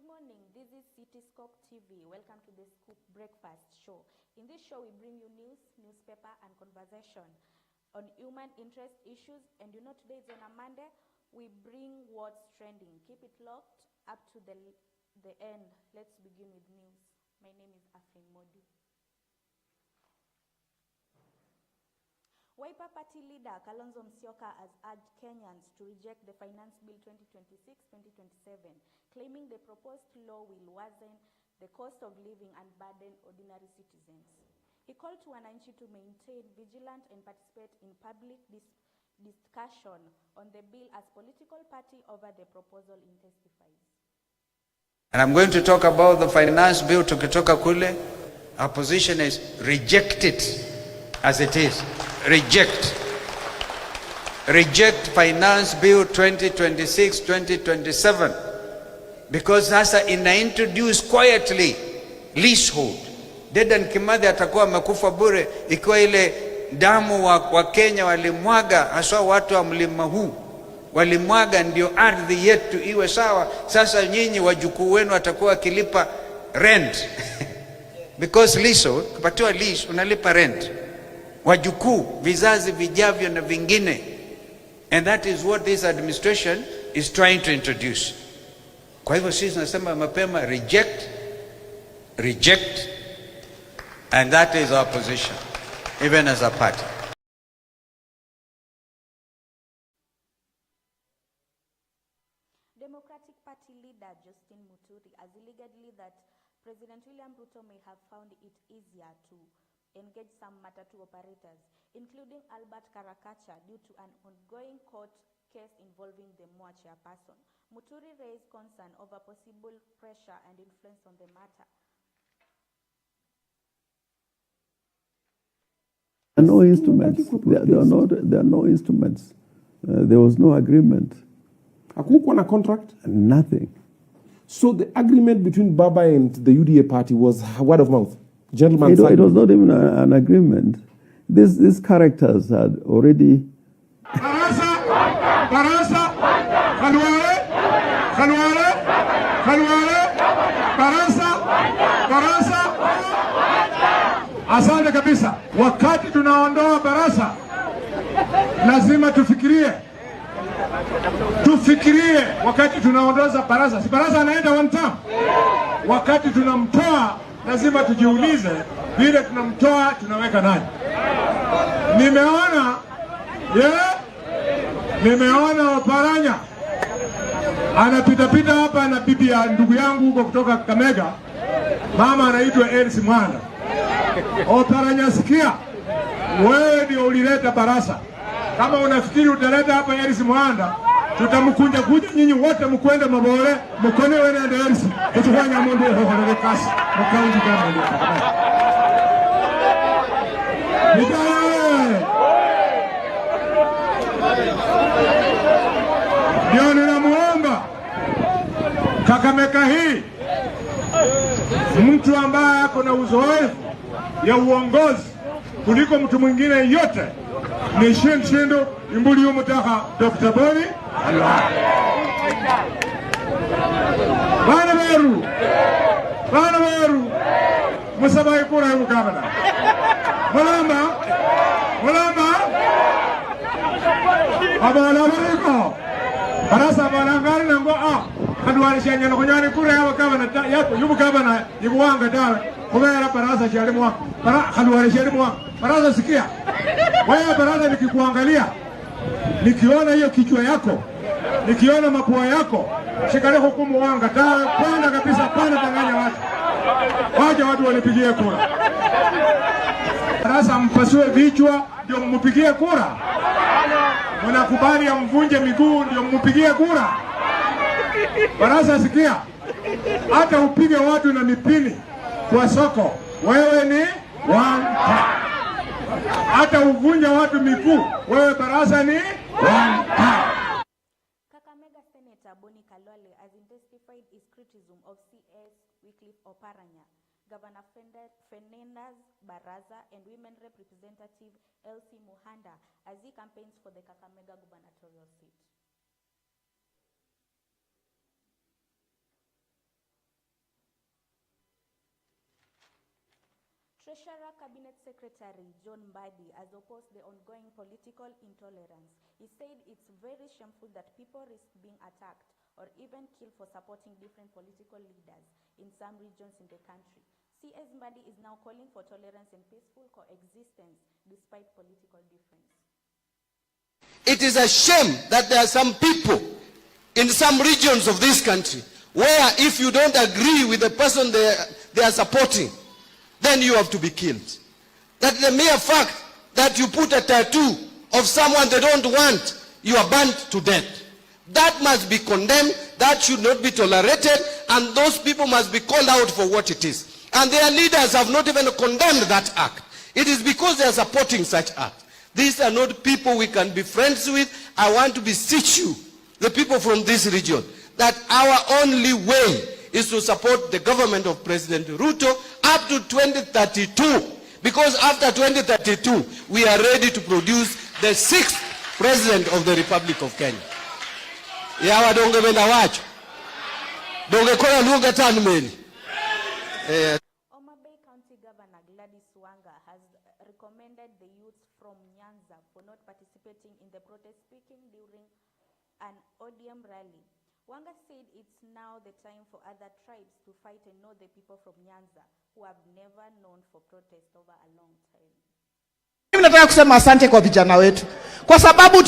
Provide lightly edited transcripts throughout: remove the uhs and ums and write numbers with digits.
Good morning, this is Cityscope TV. Welcome to the Scoop Breakfast Show. In this show, we bring you news, newspaper, and conversation on human interest issues. And you know, today is on a Monday. We bring what's trending. Keep it locked up to the end. Let's begin with news. My name is Afrin Modi. Wiper Party leader Kalonzo Musyoka has urged Kenyans to reject the Finance Bill 2026-2027, claiming the proposed law will worsen the cost of living and burden ordinary citizens. He called to wananchi to maintain vigilant and participate in public discussion on the bill as political party over the proposal intensifies. And I'm going to talk about the finance bill. Tukitoka kule, our position is reject it as it is. Reject Finance Bill 2026-2027 because sasa ina introduce quietly leasehold. Dedan Kimathi atakuwa amekufa bure ikiwa ile damu wa Kenya walimwaga, haswa watu wa mlima huu walimwaga ndio ardhi yetu iwe sawa. Sasa nyinyi wajukuu wenu watakuwa wakilipa rent because leasehold, kupatiwa lease unalipa rent, wajukuu, vizazi vijavyo na vingine. And that is what this administration is trying to introduce. Kwa hivyo sisi tunasema mapema reject, and that is our position, even as a party. Democratic Party leader Justin Muturi has alleged that President William Ruto may have found it easier to engage some matatu operators, including Albert Karakacha, due to an ongoing court case involving the MOA chairperson. Muturi raised concern over possible pressure and influence on the matter. There are no instruments. There are no instruments. There was no agreement. Hakukuwa na contract? Nothing. So the agreement between Baba and the UDA party was word of mouth? Gentlemen, it was not even an agreement. These characters had already. Barasa, Barasa. Asante kabisa. Wakati tunaondoa Barasa, lazima tufikirie wakati tunaondoza Barasa. Si Barasa anaenda one time. Wakati tunamtoa lazima tujiulize vile tunamtoa tunaweka nani. Nimeona Oparanya anapita hapa na bibi ya ndugu yangu huko kutoka Kakamega, mama anaitwa Elsie Mwanda. Oparanya, sikia, wewe ndio ulileta Barasa. Kama unafikiri utaleta hapa Elsie Mwanda, tutamkunja nyinyi wote mkwende mabole mkone wewe na Elsie kutufanya mundu hoho kasi mkauji kama ndio. Ndio ninamuomba Kakamega hii mtu ambaye ako na uzoefu ya uongozi kuliko mtu mwingine yote ni Shindo Imbuli Umutaka Dr. Boni Allah. Bana Beru Musabai kura yu gavana. Mulamba abala bariko Barasa balangari nango kadwari shanya no kunyani kura ya gavana yapo yubu gavana yibuwanga dawe kubera Barasa shali mwa kadwari shali mwa Barasa, sikia wewe Barasa, nikikuangalia nikiona hiyo kichwa yako, nikiona mapua yako, shikale hukumu wanga dawe kwanza kabisa, pana tanganya watu waje watu walipigie kura. Barasa mpasue vichwa ndio mmupigie kura? Mnakubali amvunje miguu ndio mmupigie kura? Barasa, sikia, hata upige watu na mipini kwa soko, wewe ni one time. Hata uvunja watu miguu, wewe Barasa ni one time. Kakamega Senator Boni Kalwale has intensified his criticism of CS Wycliffe Oparanya, Governor Fernandez Baraza, and Women Rep Representative Elsie Muhanda as he campaigns for the Kakamega gubernatorial seat. Treasurer Cabinet Secretary John Mbadi has opposed the ongoing political intolerance. He said it's very shameful that people risk being attacked or even killed for supporting different political leaders in some regions in the country. CS Mbadi is now calling for tolerance and peaceful coexistence despite political difference. It is a shame that there are some people in some regions of this country where if you don't agree with the person they are supporting, then you have to be killed. That the mere fact that you put a tattoo of someone they don't want, you are burnt to death. That must be condemned, that should not be tolerated, and those people must be called out for what it is. And their leaders have not even condemned that act. It is because they are supporting such act. These are not people we can be friends with. I want to beseech you, the people from this region, that our only way is to support the government of President Ruto up to 2032. Because after 2032, we are ready to produce the 6th President of the Republic of Kenya. Yawa donge benda wacho. Donge kora lunga tanmeli. Homa Bay County Governor Gladys Wanga has recommended the youth from Nyanza for not participating in the protest speaking during an ODM rally. Wanga said it's now the time for other tribes to fight and know the people from Nyanza who have never known for protest over a long time. Mimi nataka kusema asante kwa vijana wetu. Kwa sababu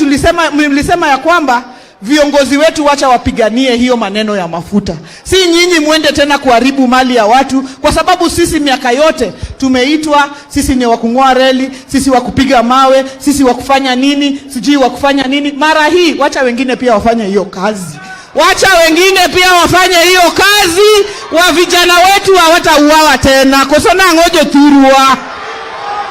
mlisema ya kwamba viongozi wetu wacha wapiganie hiyo maneno ya mafuta. Si nyinyi muende tena kuharibu mali ya watu, kwa sababu sisi miaka yote tumeitwa, sisi ni wakung'oa reli, sisi wakupiga mawe, sisi wakufanya nini, sijui wakufanya nini. Mara hii wacha wengine pia wafanye hiyo kazi. Wacha wengine pia wafanye hiyo kazi, wa vijana wetu hawatauawa tena. Kosona ngojo turua.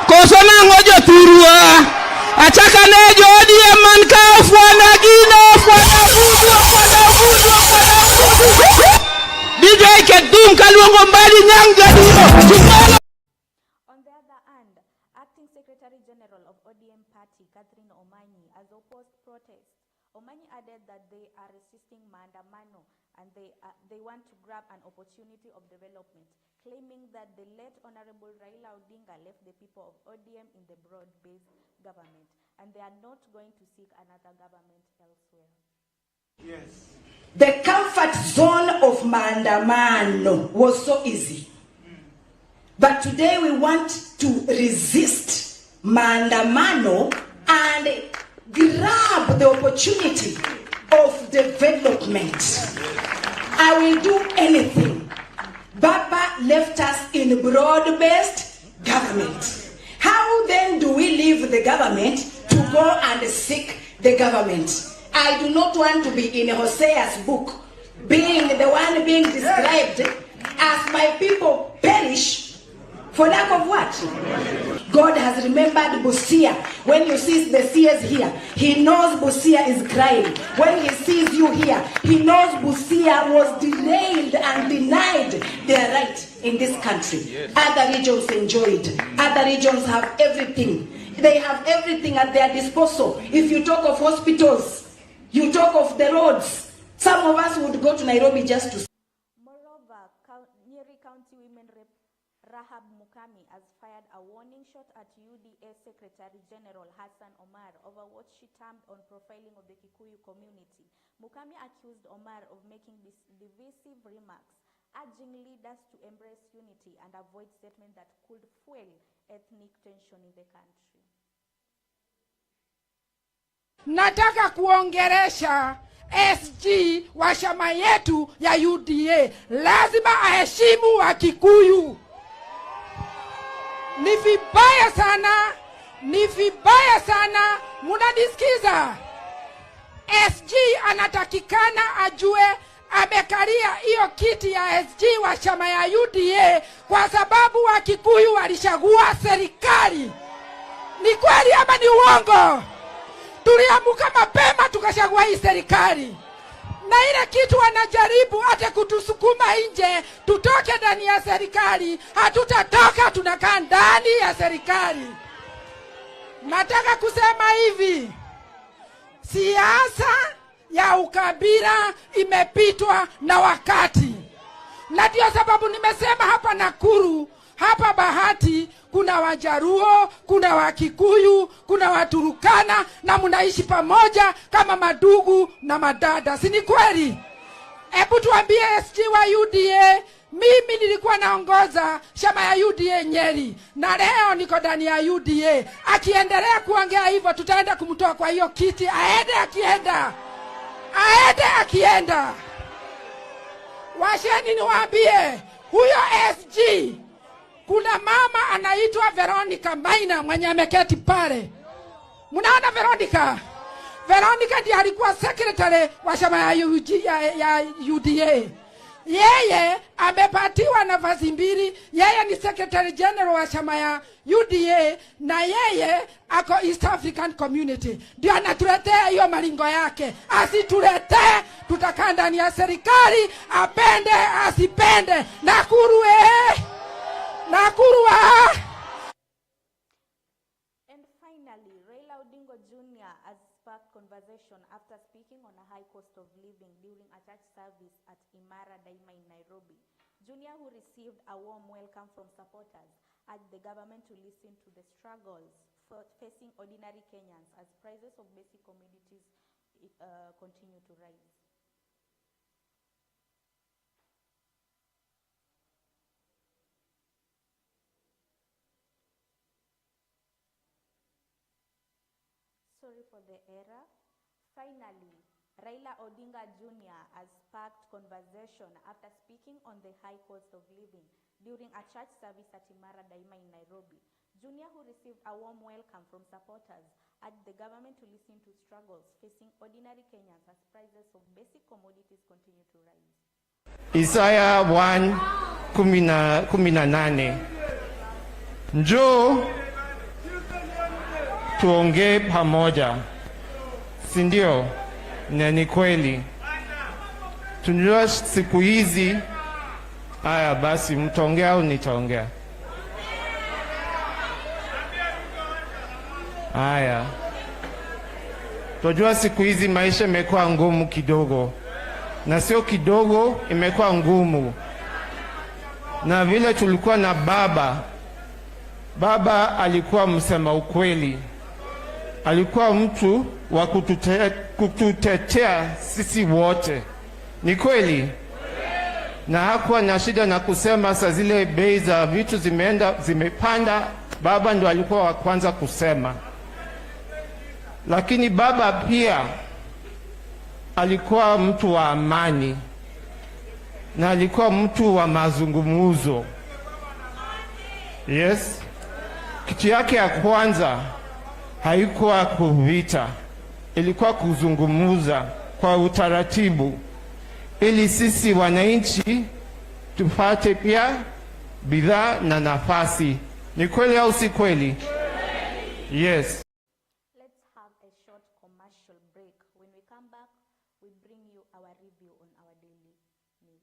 Kosona ngojo turua. Achaka nejo ODM manka fwana gino fwana vudu. DJ Kedum Kalungo Mbadi Nyanga dino. On the other hand, Acting Secretary General of ODM Party, Catherine Omanyi, has opposed protests. Omanyi added that they are resisting maandamano and they want to grab an opportunity of development, claiming that the late Honorable Raila Odinga left the people of ODM in the broad-based government and they are not going to seek another government elsewhere. Yes. The comfort zone of maandamano was so easy. But today we want to resist maandamano and grab the opportunity of development. I will do anything. Baba left us in broad-based government. How then do we leave the government to go and seek the government? I do not want to be in Hosea's book, being the one being described as my people perish for lack of what? God has remembered Busia. When you see the seers here, he knows Busia is crying. When he sees you here, he knows Busia was derailed and denied their right in this country. Yes. Other regions enjoyed. Other regions have everything. They have everything at their disposal. If you talk of hospitals, you talk of the roads. Some of us would go to Nairobi just to. Moreover, Nyeri County Women Rep Rahab Mukami has fired a warning shot at UDA Secretary General Hassan Omar over what she termed on profiling of the Kikuyu community. Mukami accused Omar of making divisive remarks, urging leaders to embrace unity and avoid statements that could fuel ethnic tension in the country. Nataka kuongeresha SG wa chama yetu ya UDA. Lazima aheshimu wa Kikuyu. Ni vibaya sana, munadisikiza. SG anatakikana ajue amekalia hiyo kiti ya SG wa chama ya UDA kwa sababu wa Kikuyu walishagua serikali. Ni kweli ama ni uongo? Tuliamuka mapema tukashagua hii serikali. Na ile kitu wanajaribu hata kutusukuma nje tutoke ndani ya serikali, hatutatoka, tunakaa ndani ya serikali. Nataka kusema hivi, siasa ya ukabila imepitwa na wakati. Na ndio sababu nimesema hapa Nakuru Hapa Bahati kuna Wajaruo, kuna Wakikuyu, kuna Waturukana na mnaishi pamoja kama madugu na madada. Si ni kweli? Hebu tuambie SG wa UDA, mimi nilikuwa naongoza chama ya UDA Nyeri na leo niko ndani ya UDA. Akiendelea kuongea hivyo tutaenda kumtoa kwa hiyo kiti, aende akienda. Washeni niwaambie, huyo SG, kuna mama anaitwa Veronica Maina mwenye ameketi pale. Mnaona Veronica? Veronica ndiye alikuwa secretary wa chama ya UDA. Yeye amepatiwa nafasi mbili. Yeye ni secretary general wa chama ya UDA na yeye ako East African Community. Ndio anatuletea hiyo malingo yake. Asituletee, tutakaa ndani ya serikali, apende asipende. Nakuru And finally, Raila Odinga Jr. has sparked conversation after speaking on a high cost of living during a church service at Imara Daima in Nairobi. Jr., who received a warm welcome from supporters, urged the government to listen to the struggles facing ordinary Kenyans as prices of basic commodities continue to rise. Sorry for the error. Finally, Raila Odinga Jr. has sparked conversation after speaking on the high cost of living during a church service at Imara Daima in Nairobi. Jr., who received a warm welcome from supporters, urged the government to listen to struggles facing ordinary Kenyans as prices of basic commodities continue to rise. Isaya 1:18. Njoo tuongee pamoja. Si ndio? Na ni kweli. Tunajua siku hizi. Haya basi, mtaongea au nitaongea? Haya. Tunajua siku hizi maisha imekuwa ngumu kidogo. Na sio kidogo, imekuwa ngumu. Na vile tulikuwa na baba alikuwa msema ukweli. Alikuwa mtu wa kututetea sisi wote. Ni kweli? Na hakuwa na shida na kusema saa zile bei za vitu zimepanda, baba ndo alikuwa wa kwanza kusema. Lakini baba pia alikuwa mtu wa amani. Na alikuwa mtu wa mazungumzo. Yes. Kitu yake ya kwanza haikuwa kuvita, ilikuwa kuzungumuza kwa utaratibu, ili sisi wananchi tupate pia bidhaa na nafasi. Ni kweli au si kweli? Yes. Let's have a short commercial break. When we come back, we bring you our review on our daily news.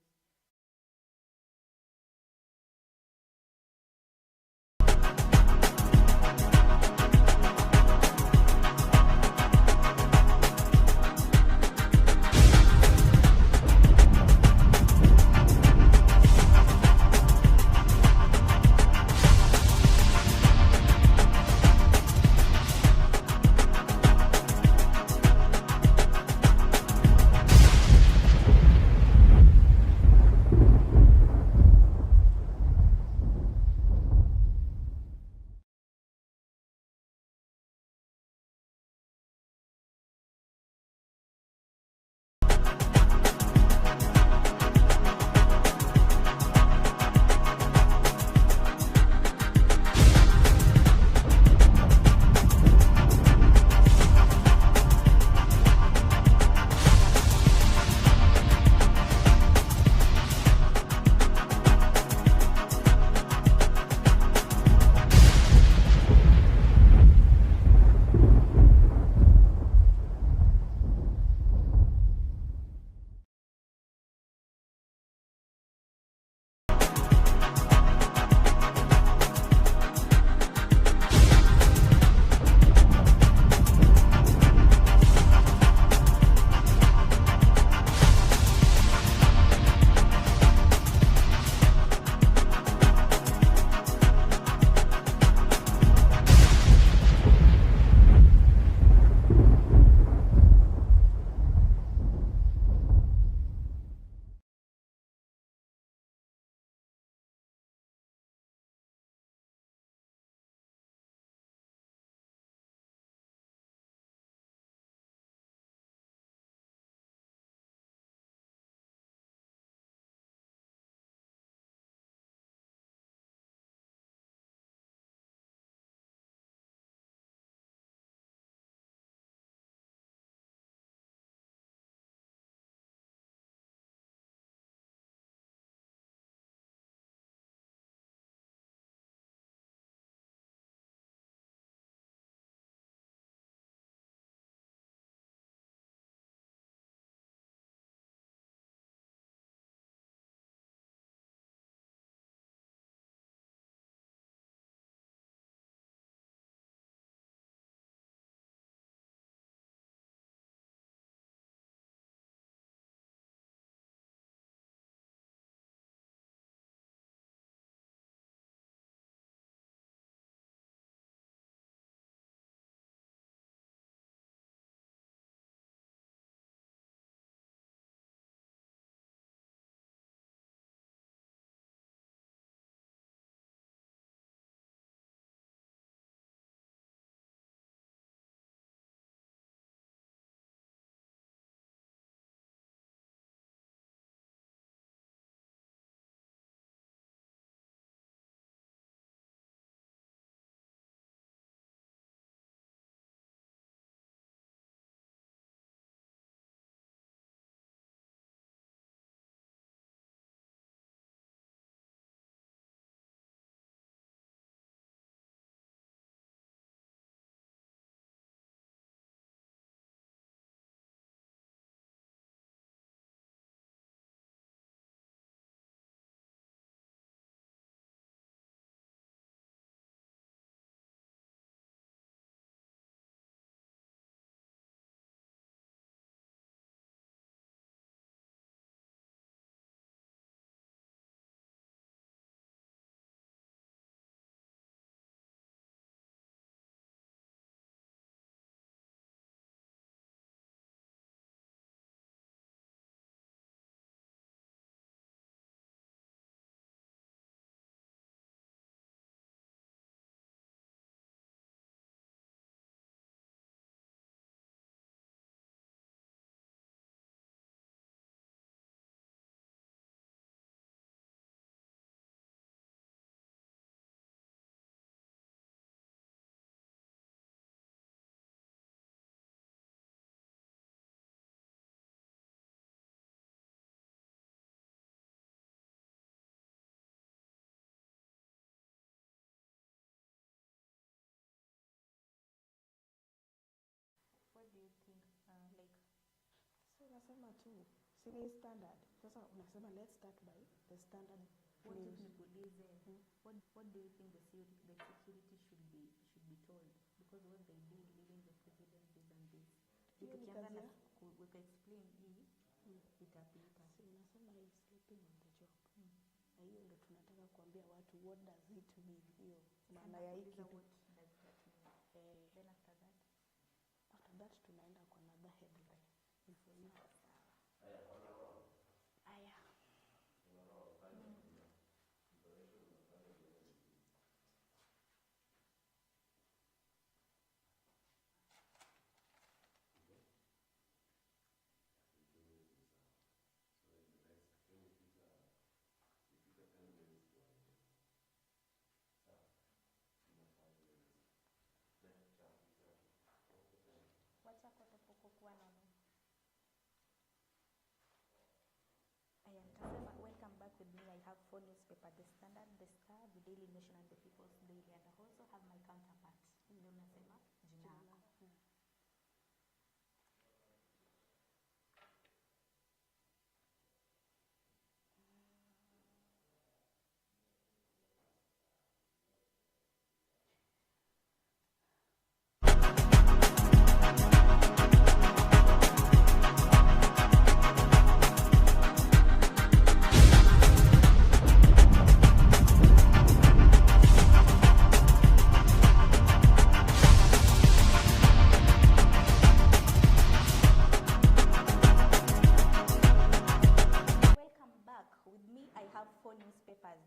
Nasema tu sini standard. Sasa unasema let's start by the standard. What do you think what do you think the security should be told? Because what they do leaving the president this and this. Tukianza explain hii itapita. Si unasema is sleeping on the job. Na hiyo ndio tunataka kuambia watu what does it mean hiyo maana ya hiki. Then after that tunaenda kwa another headline. Information. Aya. Welcome back with me. I have 4 newspapers: The Standard, The Star, The Daily Nation, and The People's Daily. And I also have my counterpart. Ndio unasema jina lako.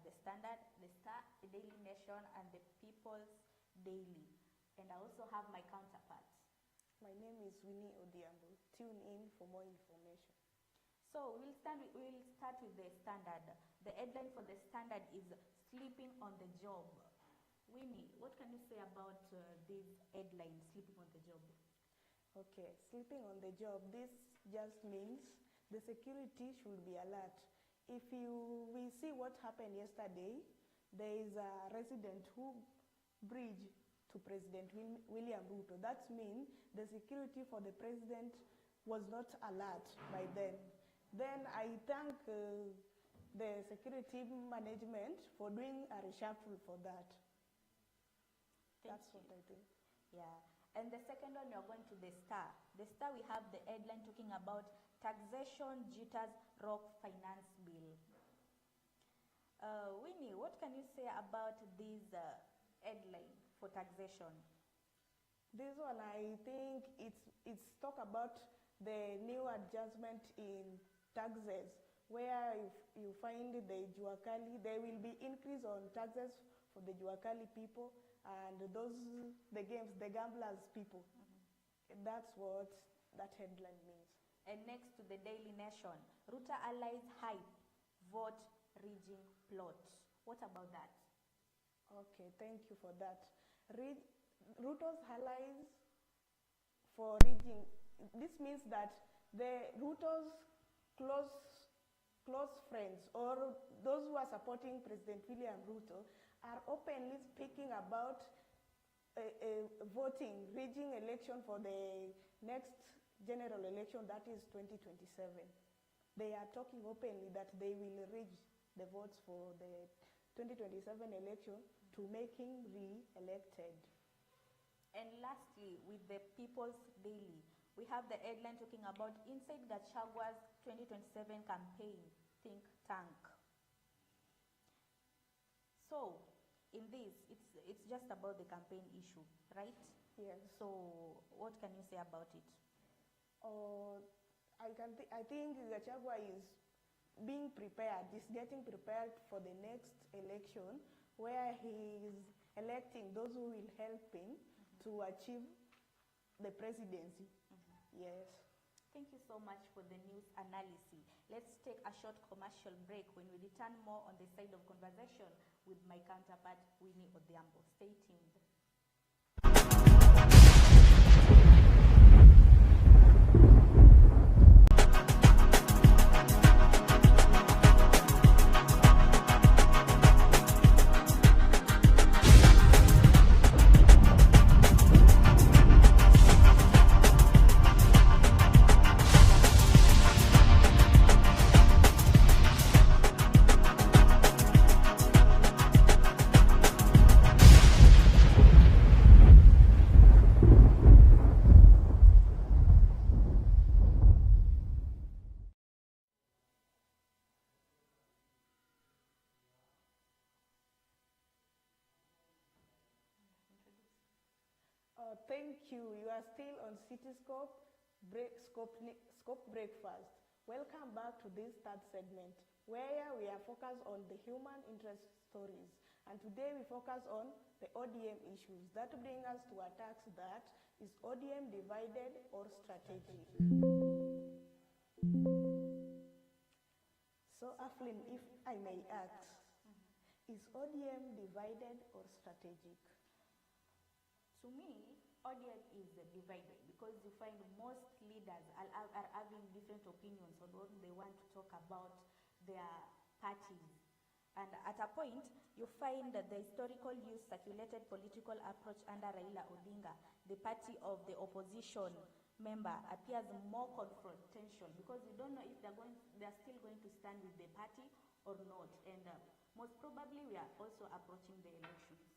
The Standard, The Star, The Daily Nation, and The People's Daily. And I also have my counterparts. My name is Winnie Odhiambo. Tune in for more information. So we'll start with The Standard. The headline for The Standard is sleeping on the job. Winnie, what can you say about this headline, sleeping on the job? Okay, sleeping on the job. This just means the security should be alert. If we see what happened yesterday, there is a resident who bridged to President William Ruto. That means the security for the president was not alert by then. Then I thank the security management for doing a reshuffle for that. That's what I think. Yeah. And the second one, you're going to The Star. The Star, we have the headline talking about taxation jitters rock finance bill. Winnie, what can you say about this headline for taxation? This one, I think it's talk about the new adjustment in taxes, where if you find the Juakali, there will be increase on taxes for the Juakali people and the gamblers people. That's what that headline means. And next to the Daily Nation, Ruto allies hype, vote rigging plot. What about that? Okay, thank you for that. Ruto's allies for rigging. This means that the Ruto's close friends or those who are supporting President William Ruto are openly speaking about voting, rigging election for the next general election, that is 2027. They are talking openly that they will rig the votes for the 2027 election to make him re-elected. And lastly, with the People's Daily, we have the headline talking about inside Gachagua's 2027 campaign think tank. So, in this, it's just about the campaign issue, right? Yes. So, what can you say about it? I think Gachagua is being prepared, is getting prepared for the next election where he is electing those who will help him to achieve the presidency. Yes. Thank you so much for the news analysis. Let's take a short commercial break. When we return, more on the side of conversation with my counterpart, Winnie Odhiambo. Stay tuned. thank you. You are still on Cityscope Scope Breakfast. Welcome back to this third segment, where we are focused on the human interest stories. And today we focus on the ODM issues. That brings us to a task that is ODM divided or strategic? So, Aflin, if I may ask, is ODM divided or strategic? To me, ODM is divided because you find most leaders are having different opinions on what they want to talk about their parties. And at a point, you find that the historical use circulated political approach under Raila Odinga, the party of the opposition member, appears more confrontational because you don't know if they're still going to stand with the party or not. And most probably, we are also approaching the elections.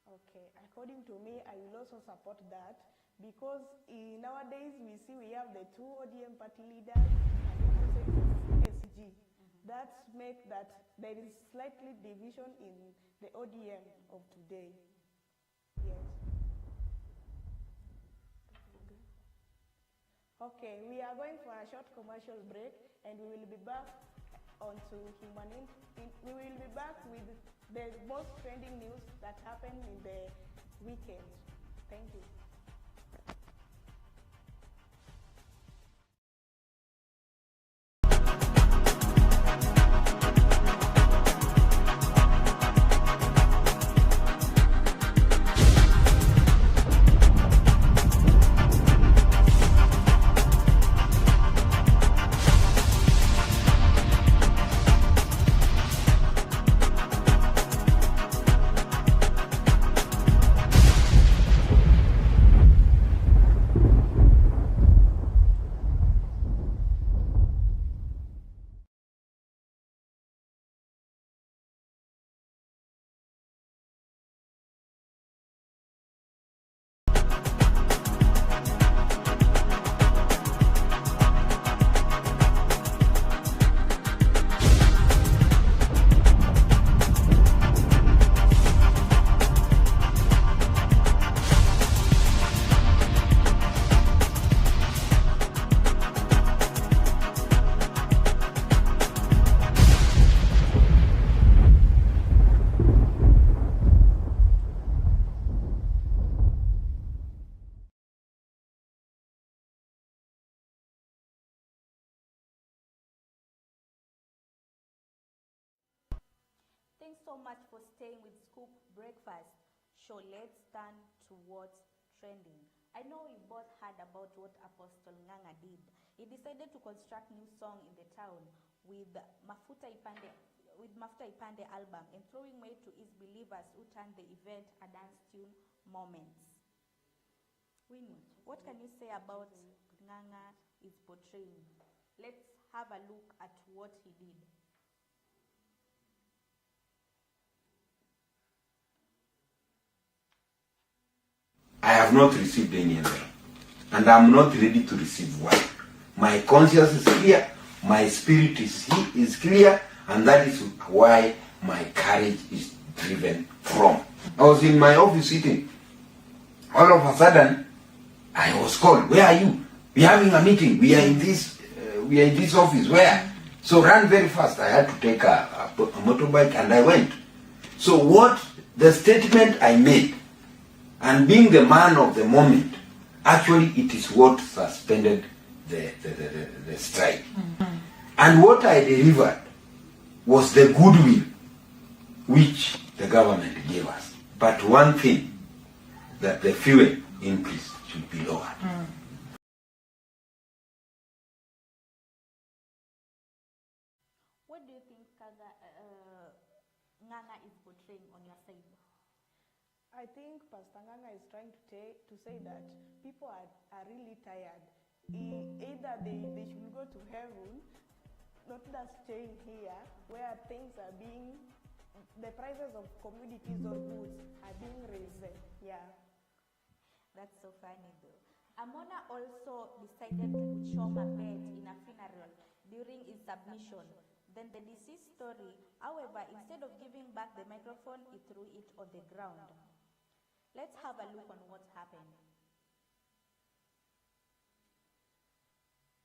Okay, according to me, I will also support that because nowadays we see we have the two ODM party leaders and also SG. That makes that there is slightly division in the ODM of today. Yes. Okay, we are going for a short commercial break and we will be back onto we will be back with the most trending news that happened in the weekend. Thank you. Thanks so much for staying with Scoop Breakfast Show. Let's turn to what's trending. I know we both heard about what Apostle Ng'ang'a did. He decided to construct new song in the town with Mafuta Ipande album and throwing weight to his believers who turned the event a dance tune moments. Winnie, what can you say about Ng'ang'a is portraying? Let's have a look at what he did. I have not received any envelope, and I'm not ready to receive one. My conscience is clear, my spirit is clear, and that is why my courage is driven from. I was in my office sitting. All of a sudden, I was called. Where are you? We're having a meeting. We are in this office. Where? So ran very fast. I had to take a motorbike, and I went. So what the statement I made, and being the man of the moment, actually it is what suspended the strike. Mm-hmm. And what I delivered was the goodwill which the government gave us. But one thing, that the fuel increase should be lowered. Mm. What do you think Ng'ang'a is portraying on your side? I think Pastor Ng'ang'a is trying to say that people are really tired. Either they should go to heaven, not just staying here, where things are the prices of commodities or goods are being raised. Yeah. That's so funny though. Amona also decided to kuchoma bed in a funeral during his submission. Then the deceased story, however, instead of giving back the microphone, he threw it on the ground. Let's have a look on what happened.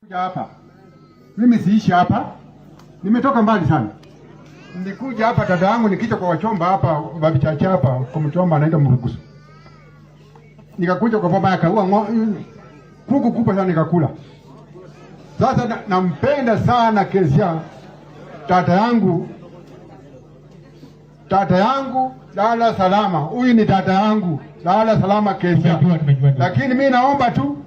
Kuja hapa. Mimi siishi hapa. Nimetoka mbali sana. Nilikuja hapa dada yangu nikija kwa Wachomba hapa babi chacha hapa kwa Mchomba anaenda Murugusu. Nikakuja kwa baba yake kuku kubwa sana nikakula. Sasa nampenda sana Kezia. Tata yangu lala salama. Huyu ni tata yangu lala salama Kezia. Lakini mimi naomba tu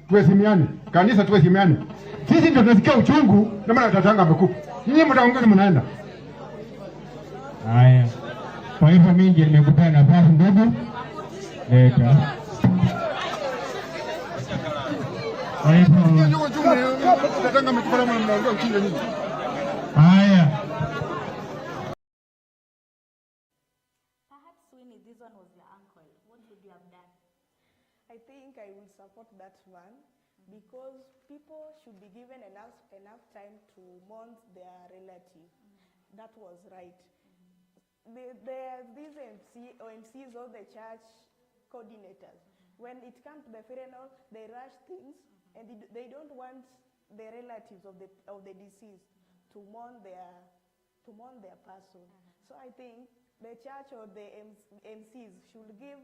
tuheshimiane. Kanisa tuheshimiane. Sisi ndio tunasikia uchungu na maana tata yangu amekufa. Nyinyi mtaongea mnaenda. Haya. Kwa hivyo mimi ndiye nimekupea nafasi ndugu. Leta. Kwa hivyo tata amekufa na mnaongea uchungu nini? haya. Perhaps Winnie, this one was your uncle. What would you have done? I think I will support that one because people should be given enough time to mourn their relative. That was right. These OMCs or the church coordinators, when it comes to the funeral, they rush things and they don't want the relatives of the deceased to mourn their person. So I think the church or the MCs should give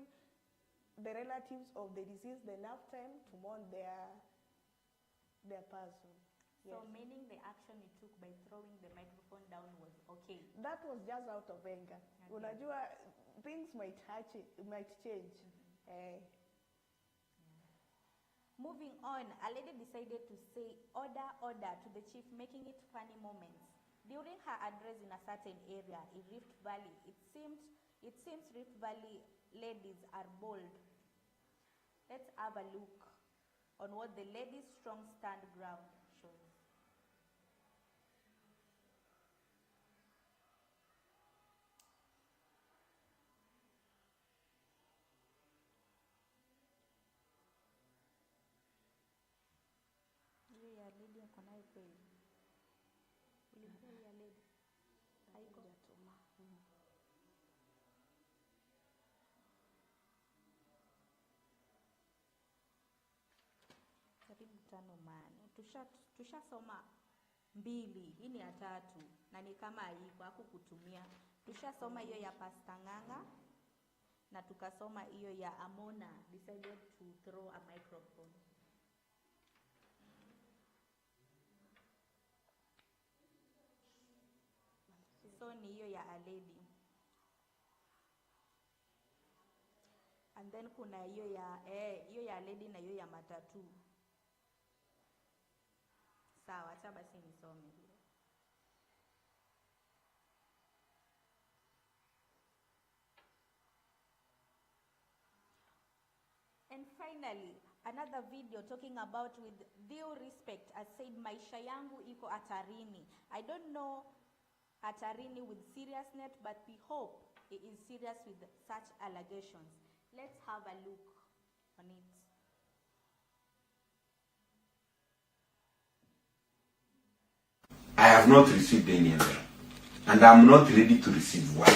the relatives of the deceased enough time to mourn their person. So Yes. meaning the action you took by throwing the microphone down was okay. That was just out of anger. Okay. Unajua, things might change. Moving on, a lady decided to say order, order to the chief, making it funny moments. During her address in a certain area in Rift Valley, it seems Rift Valley ladies are bold. Let's have a look on what the ladies' strong stand ground shows. Hiyo ya lady ako nayo kweli? Ulikuwa ya lady? Haiko? Karibu 5 mane. Tushasoma 2, hii ni ya 3 na ni kama haiko hakukutumia. Tushasoma hiyo ya Pastor Ng'ang'a na tukasoma hiyo ya Amona decided to throw a microphone. So ni hiyo ya a lady. And then kuna hiyo ya lady na hiyo ya matatu. Sawa, acha basi nisome hiyo. And finally, another video talking about with due respect as said maisha yangu iko hatarini. I don't know hatarini with seriousness, but we hope he is serious with such allegations. Let's have a look on it. I have not received any envelope, and I'm not ready to receive one.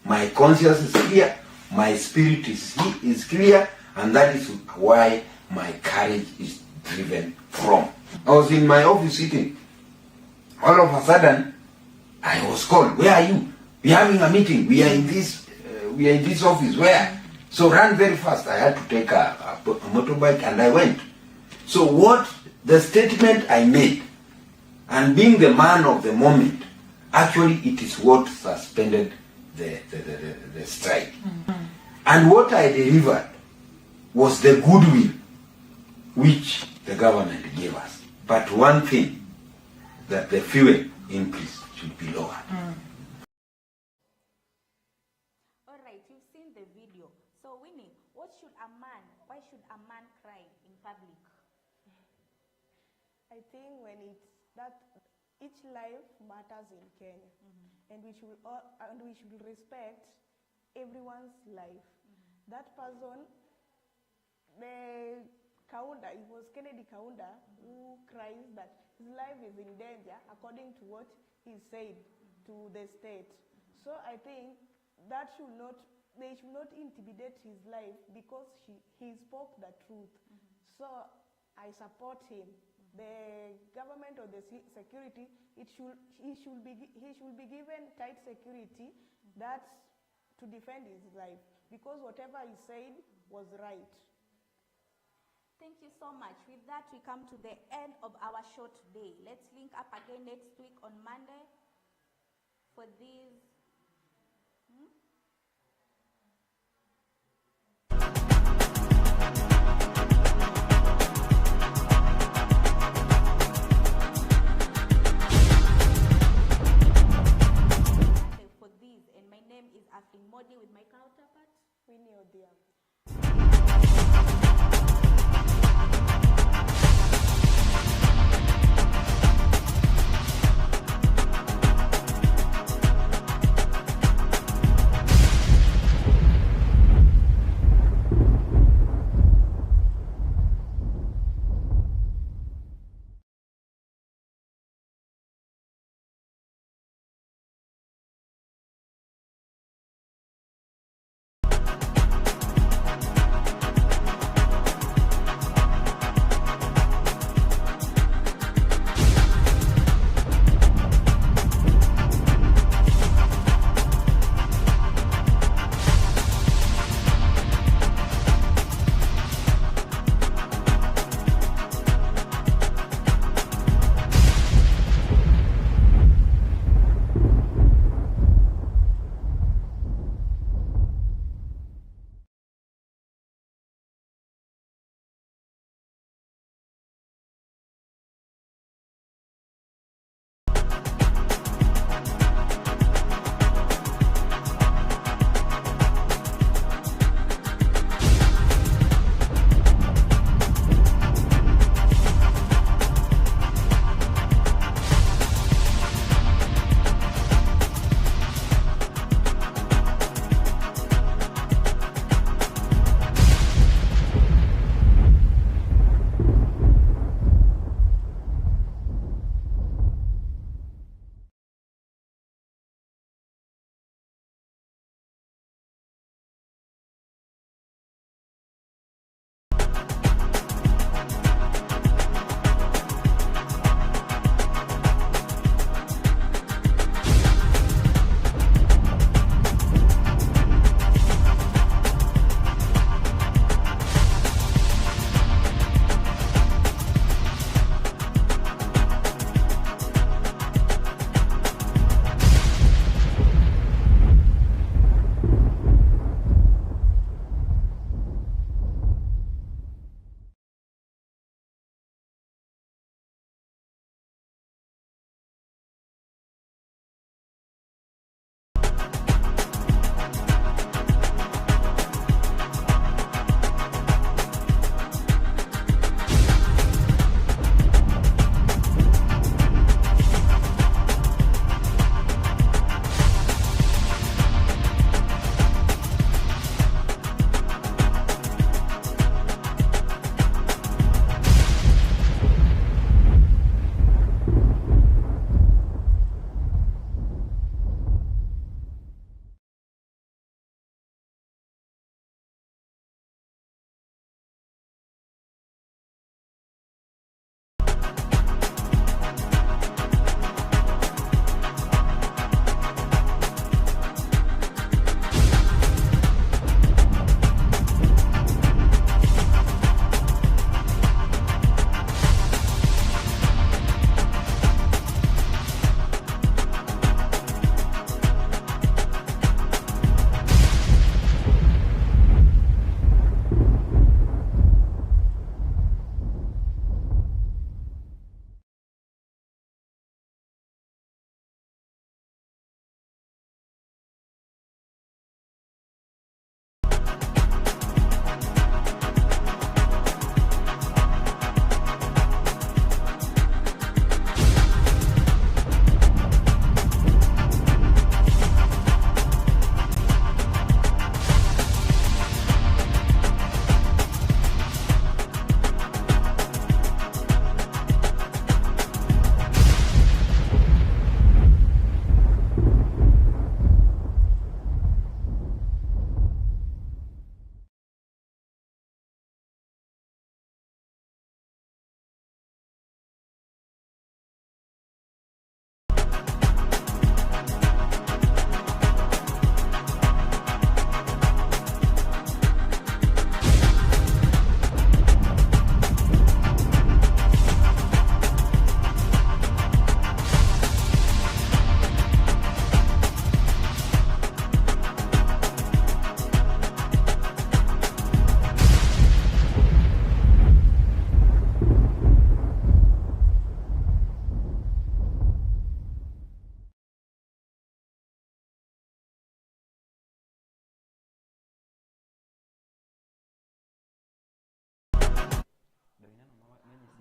My conscience is clear, my spirit is clear, and that is why my courage is driven from. I was in my office sitting. All of a sudden, I was called. Where are you? We're having a meeting. We are in this office. Where? So ran very fast. I had to take a motorbike and I went. So what the statement I made, and being the man of the moment, actually it is what suspended the strike. Mm-hmm. And what I delivered was the goodwill which the government gave us. But one thing, that the fuel increase should be lower. All right, you've seen the video. So Winnie, why should a man cry in public? I think when it's that each life matters in Kenya, and we should respect everyone's life. That person, the Kaunda, it was Kennedy Kaunda who cries that his life is in danger according to what he said to the state. So I think that should not they should not intimidate his life because he spoke the truth. So I support him. The government or the security, he should be given tight security that's to defend his life, because whatever he said was right. Thank you so much. With that, we come to the end of our show today. Let's link up again next week on Monday for these. For these, and my name is Afin Modi with my counterpart, Winnie Odhiambo.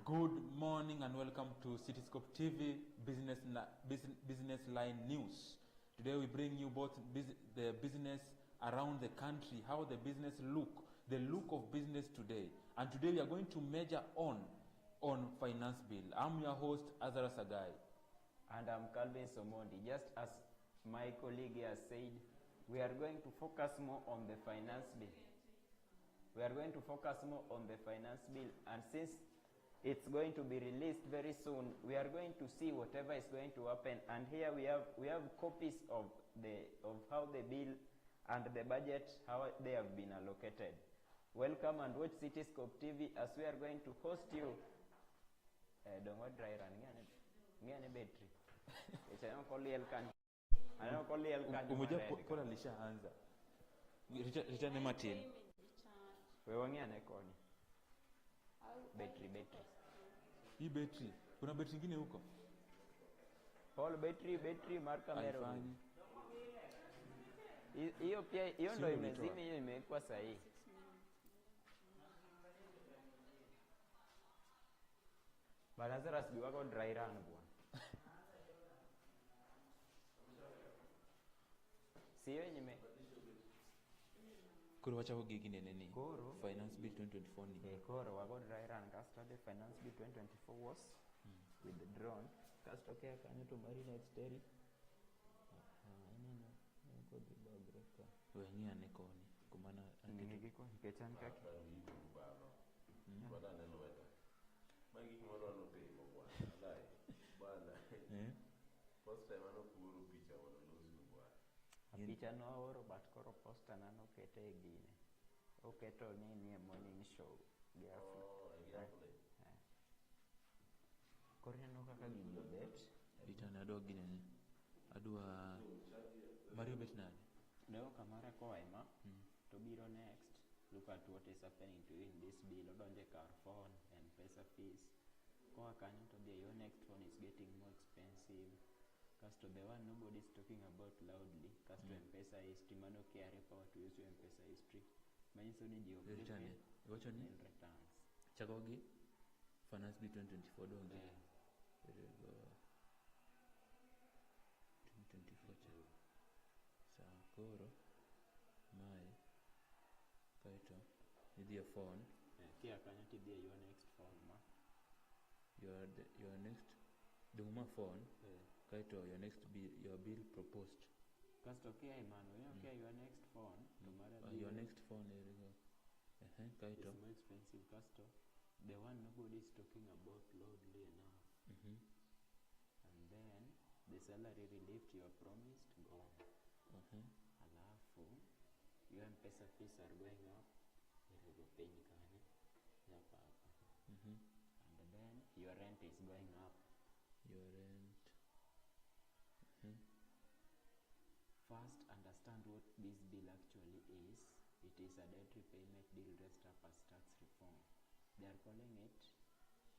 Good morning and welcome to Cityscope TV Business Line News. Today we bring you both the business around the country, how the business look, the look of business today. And today we are going to measure on finance bill. I'm your host, Azara Sagai. And I'm Calvin Somondi. Just as my colleague has said, we are going to focus more on the finance bill. We are going to focus more on the finance bill, and since it's going to be released very soon, we are going to see whatever is going to happen. And here we have copies of how the bill and the budget, how they have been allocated. Welcome and watch Cityscope TV as we are going to host you. Don't want dry run. Ngane battery. It's an only can. I don't call the can. Umoja kola lishaanza. Richard Martin. Wewe ngane koni. Battery. Hii battery. Kuna battery nyingine huko? All battery marka mero. Hiyo pia hiyo ndio imezima, hiyo imekuwa sahihi. Balazara sijui wako dry run bwana. Sio nyime. Koro wacha hogigine nini? Koro Finance Bill 2024 ni. Koro wako dry run yesterday. Finance Bill 2024 was withdrawn. Casto care can to marinate stereo. Wengi anekoni kumana ngiko kechan kaki. Bana neno weta. Magi kimoro no pay mo bwana. Dai. Bana. First time ano kuru picha wala lozi bwana. Picha no oro but koro posta nano kete gine. Oketo nini morning show. Kornya no kaka gini bet. Picha na dog gine. Adua Mario bet nani? Leo kamara ko ema to biro next. Look at what is happening to you in this bill. Odonje car phone and pesa fees. Ko akanya to be your next phone is getting more expensive. Casto the one nobody is talking about loudly. Casto M-Pesa history mano care power to use your M-Pesa history. Manyiso ni dio return. Watch on returns. Chagogi Finance Bill 2024 donge. Very good. 2024 Sakoro Mai Kaito Nidia phone. Kia kanya tidia your next phone ma. Your next Duma phone. Kaito your next bill, your bill proposed. Casto kia imano kia your next phone. Your next phone there you go. Kaito. It's more expensive. Casto the one nobody is talking about loudly enough. And then the salary relief you are promised gone. Alafu your M-Pesa fees are going up. You go pay kani hapa. And then your rent is going up. Your rent. First, understand what this bill actually is. It is a debt repayment bill dressed up as tax reform. They are calling it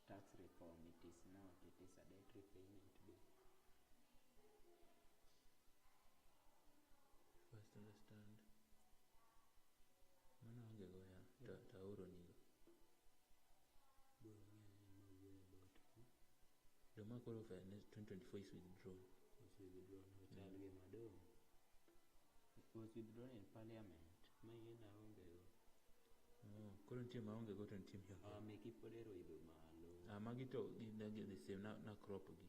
tax reform. It is not. It is a debt repayment bill. First understand. Mana ongego ya tauro nigo. Doma koro for 2024 is withdrawn. It's withdrawn. It was withdrawn in parliament. Mayena ongego. Koro ntie maongego to ntie myo. Meki podero ibe malo. Magito the same na crop gi.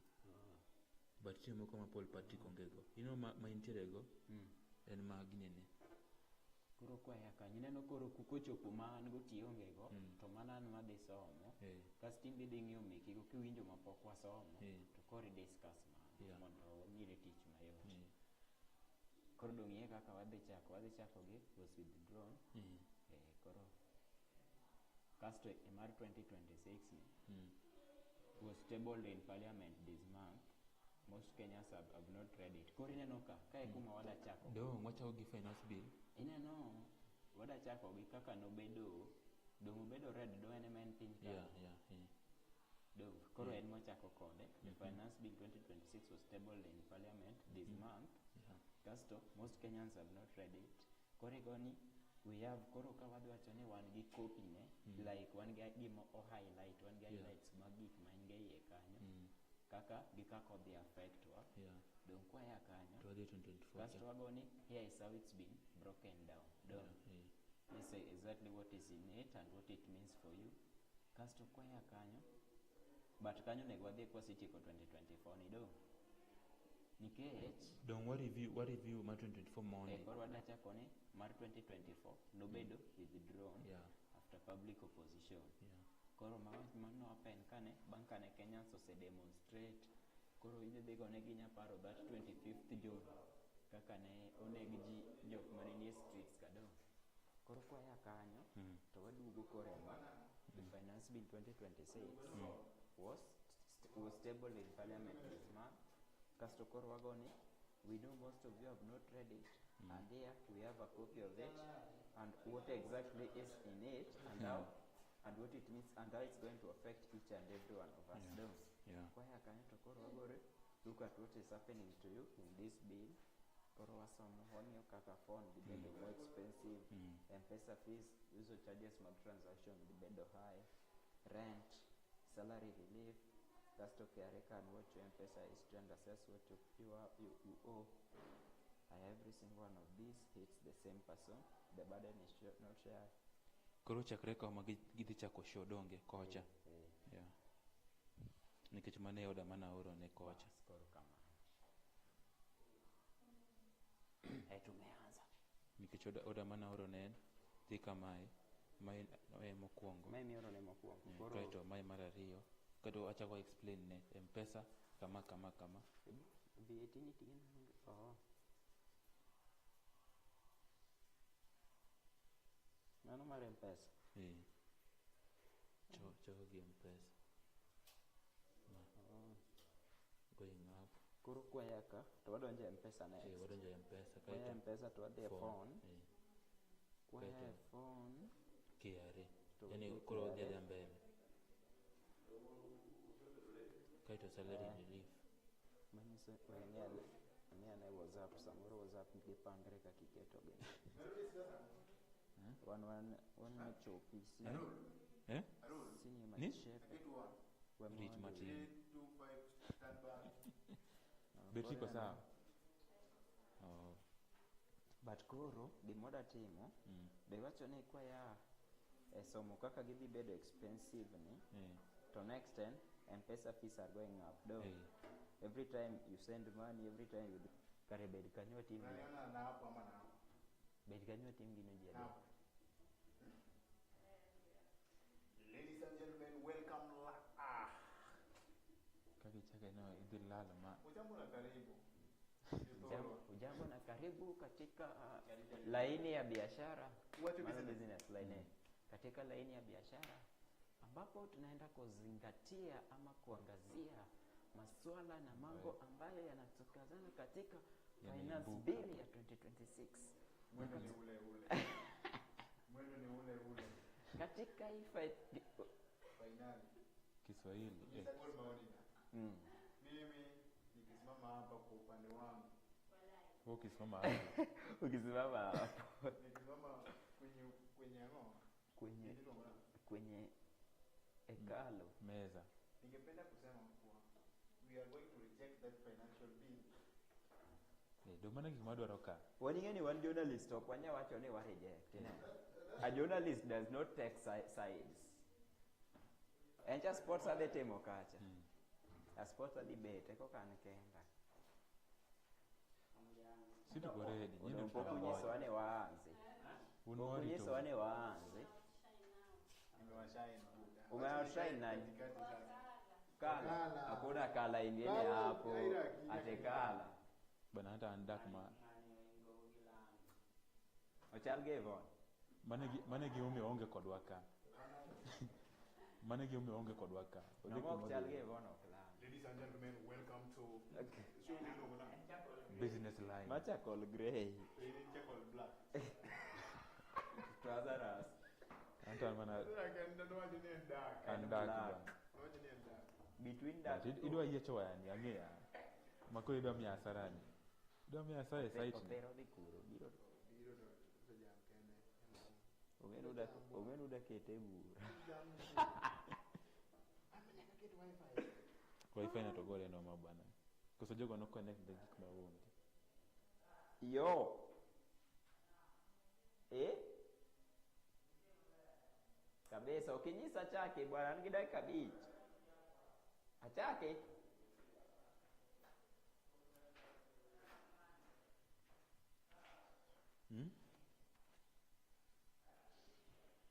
But tie moko ma Paul Patrick ongego. You know ma interego. En maginene. Koro kwa ya kanyine koro kukochopo man go tiongego to manan ma de somo. Kasti bidding yo meki go kiwinjo mapok wasomo to koro discuss ma mondo ngire tich mayot. Koro dongie kaka wadhi chako gi was withdrawn. Koro Casto MR 2026 was tabled in parliament this month. Most Kenyans have not read it. Koro ineno ka kuma wada chako. Do mwacha gi finance bill. Ineno wada chako gi kaka nobedo red do ene men pin ka. Do koro en mochako kode. The finance bill 2026 was tabled in parliament this month. Casto most Kenyans have not read it. Koro goni we have koro ka wadwacho ni wan gi copy ne like wan gi gimo o highlight wan gi highlights mag gik man gi iye kanyo kaka gi kako odhi affect wa don kwaya kanyo to 2024 kasto wagoni here is how it's been broken down don this is exactly what is in it and what it means for you kasto kwaya kanyo but kanyo nego wadhi kwa sitiko 2024 ni do nikech don what review ma 2024 morning koro wadachako ni mar 2024 nobedo withdrawn after public opposition koro mano happen kane bang' kane Kenyans osedemonstrate koro idhi gonegi nyaparo that 25th June kaka ne oneg ji jok manenie streets kadong koro kwaya kanyo to wadugo korema the finance bill 2026 was stable in parliament this month kasto koro wagoni we know most of you have not read it and here we have a copy of it and what exactly is in it and how and what it means and how it's going to affect each and every one of us kwaya kanyo to koro wagore look at what is happening to you in this bill koro wasomo wang'iyo kaka phone dhibedo more expensive M-Pesa fees uso charges mag transaction dhibedo high rent salary relief kasto KRA can watch your M-Pesa history and assess what you owe every single one of these hits the same person the burden is not shared koro chakre kama gidhi chako show donge kocha nikech mane oda mana oro ne kocha koro kama tumeanza nikech oda mana oro ne dhi kamae mai mokwongo mai mioro ne mokwongo koro to mai mar ariyo kado achako explain ne M-Pesa kama bi tini mano mar M-Pesa cho gi M-Pesa going up koro kwaya ka to wadonjo M-Pesa next wadonjo M-Pesa kwaya M-Pesa to wadhi phone kwaya phone KRA yani koro dia mbele kaito salary relief manyiso ne WhatsApp samoro WhatsApp gipangre ka kiketo gini one machopi sini machepe rich material betri kwa sawa but koro gimoda timo be wacho ni kwaya somo kaka gidhi bedo expensive ni to next time M-Pesa fees are going up do every time you send money every time you kare bed kanyo team bed kanyo team gino jelo ladies and gentlemen welcome kaki chake no idhi lala ma ujambo na karibu katika laini ya biashara business line katika laini ya biashara ambapo tunaenda kuzingatia ama kuangazia masuala na mambo ambayo yanatokana katika finance bill ya 2026 mwendo ni ule katika hii finali Kiswahili mimi nikisimama hapa kwa upande wangu ukisimama hapo ukisimama hapo nikisimama kwenye ekalo meza ningependa kusema kuwa we are going to reject that financial bill do mana gik madwaro ka wani ngeni one journalist okwanya wacho ni wa reject a journalist does not take sides and just sports are the temo kacha a sports are debate ko kan kenda situ koredi nyine mpokunyiso wane waanze mpokunyiso wane waanze umewashine nani kala hakuna kala ingine hapo atekala bana hata andak ma ochal gevon manegi ume onge kodwa ka manegi ume onge kodwa ka ochal gevon okla ladies and gentlemen welcome to business line macha call gray call black trousers anta mana dark between that idwa yecho yani angea mako idwa miasarani idwa miasare site pero de kuro biro to jam kende Omeruda ketebu. Wi-Fi na togole no mabana. Kusojogo no connect the gik na wonge. Yo. Kabisa ukinyisa chake bwana ngidai kabisa. Achake.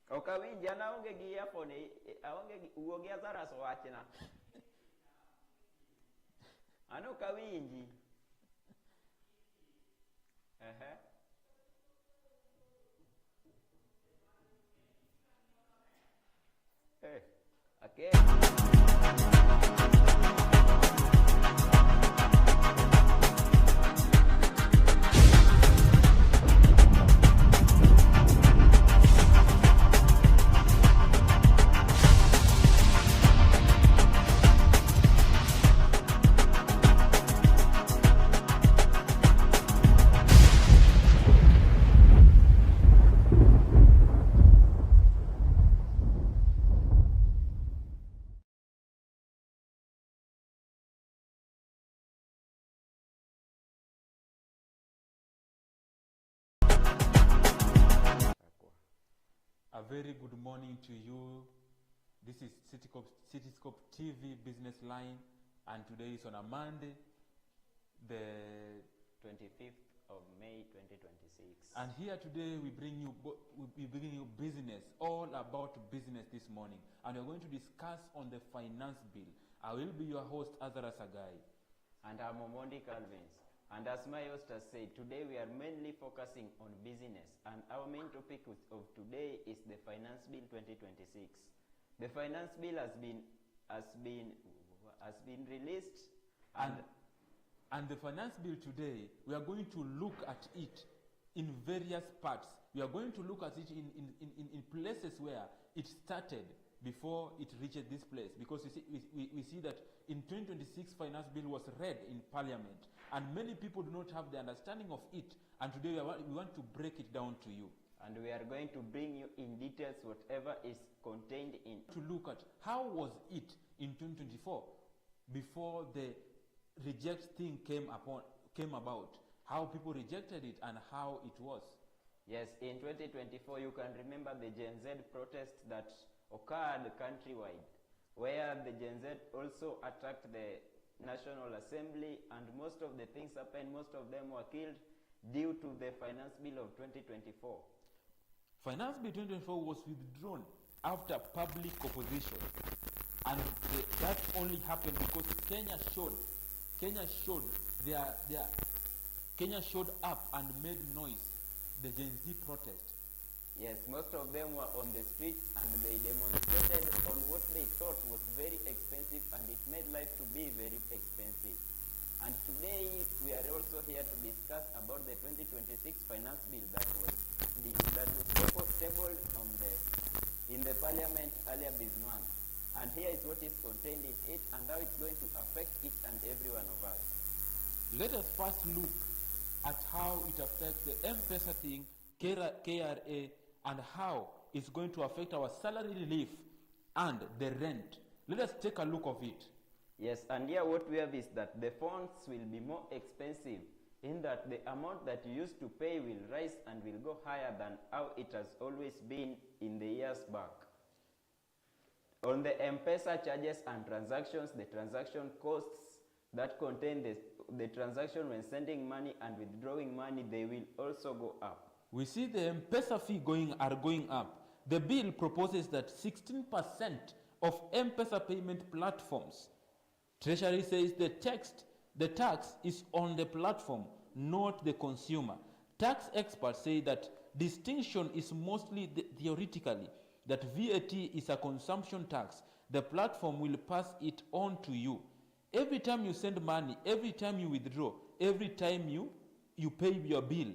Okawinji anaonge gi earphone aonge uoge azara so wachna. Ano kawinji. Okay. A very good morning to you. This is Cityscope TV Business Line, and today is on a Monday, the 25th of May 2026. And here today we bring you business, all about business this morning, and we're going to discuss on the finance bill. I will be your host, Azara Sagai. And I'm Omondi Calvins. And as my host has said, today we are mainly focusing on business, and our main topic of today is the Finance Bill 2026. The Finance Bill has been released, and the Finance Bill today, we are going to look at it in various parts. We are going to look at it in places where it started before it reached this place, because we see that in 2026 Finance Bill was read in Parliament, and many people do not have the understanding of it, and today we want to break it down to you. And we are going to bring you in details whatever is contained in. To look at how was it in 2024 before the reject thing came about, how people rejected it and how it was. Yes, in 2024 you can remember the Gen Z protests that occurred countrywide, where the Gen Z also attacked the National Assembly, and most of the things happened, most of them were killed due to the Finance Bill of 2024. Finance Bill 2024 was withdrawn after public opposition, and that only happened because Kenya showed up and made noise, the Gen Z protest. Yes, most of them were on the streets and they demonstrated on what they thought was very expensive, and it made life to be very expensive. And today we are also here to discuss about the 2026 Finance Bill that was tabled in the Parliament earlier this month. And here is what is contained in it and how it's going to affect each and every one of us. Let us first look at how it affects the M-Pesa thing, KRA, and how it's going to affect our salary relief and the rent. Let us take a look of it. Yes, and here what we have is that the phones will be more expensive, in that the amount that you used to pay will rise and will go higher than how it has always been in the years back. On the M-Pesa charges and transactions, the transaction costs that contain the transaction when sending money and withdrawing money, they will also go up. We see the M-Pesa fee are going up. The bill proposes that 16% of M-Pesa payment platforms. Treasury says the tax is on the platform, not the consumer. Tax experts say that distinction is mostly theoretically, that VAT is a consumption tax. The platform will pass it on to you. Every time you send money, every time you withdraw, every time you pay your bill,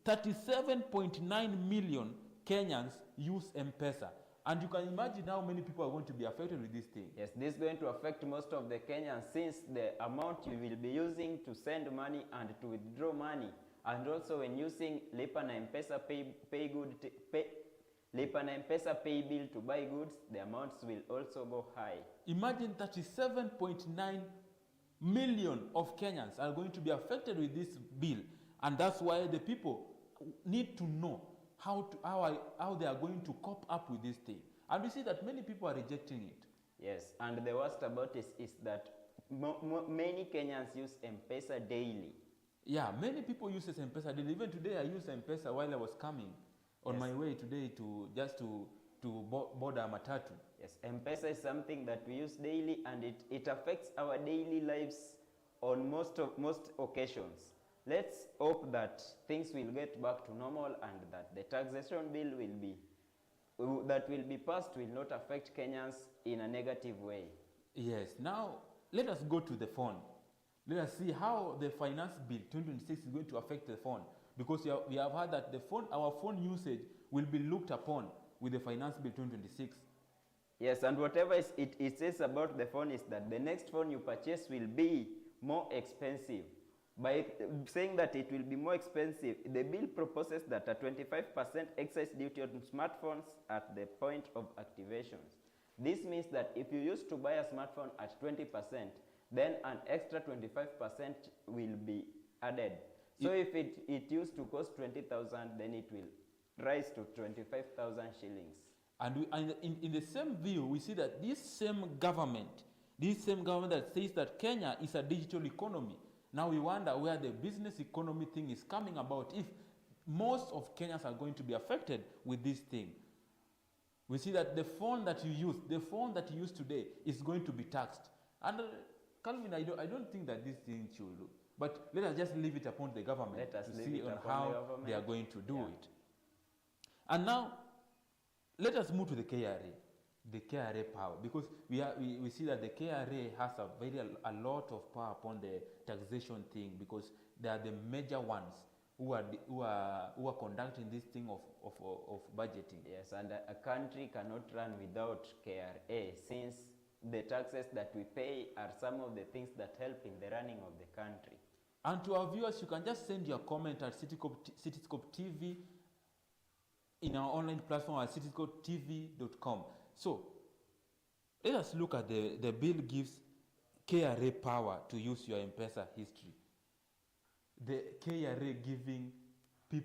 37.9 million Kenyans use M-Pesa. And you can imagine how many people are going to be affected with this thing. Yes, this is going to affect most of the Kenyans, since the amount you will be using to send money and to withdraw money, and also when using Lipa na M-Pesa Lipa na M-Pesa pay bill to buy goods, the amounts will also go high. Imagine 37.9 million of Kenyans are going to be affected with this bill, and that's why the people need to know how they are going to cope up with this thing. And we see that many people are rejecting it. Yes, and the worst about it is that many Kenyans use M-Pesa daily. Yeah, many people use M-Pesa daily. Even today, I used M-Pesa while I was coming on my way today to board a matatu. Yes, M-Pesa is something that we use daily, and it affects our daily lives on most occasions. Let's hope that things will get back to normal and that the taxation bill that will be passed will not affect Kenyans in a negative way. Yes. Now, let us go to the phone. Let us see how the finance bill 2026 is going to affect the phone. Because we have heard that our phone usage will be looked upon with the finance bill 2026. Yes, and whatever it says about the phone is that the next phone you purchase will be more expensive. By saying that it will be more expensive, the bill proposes that a 25% excise duty on smartphones at the point of activations. This means that if you used to buy a smartphone at 20%, then an extra 25% will be added. So if it used to cost 20,000, then it will rise to 25,000 shillings. And in the same view, we see that this same government that says that Kenya is a digital economy, now we wonder where the business economy thing is coming about if most of Kenyans are going to be affected with this thing. We see that the phone that you use today is going to be taxed. And Calvin, I don't think that this thing should, but let us just leave it upon the government to see on how they are going to do it. And now, let us move to the KRA power, because we see that the KRA has a lot of power upon the taxation thing, because they are the major ones who are conducting this thing of budgeting. Yes, and a country cannot run without KRA, since the taxes that we pay are some of the things that help in the running of the country. And to our viewers, you can just send your comment at Cityscope TV in our online platform at cityscopetv.com. So, let us look at the bill gives KRA power to use your M-Pesa history. The KRA giving the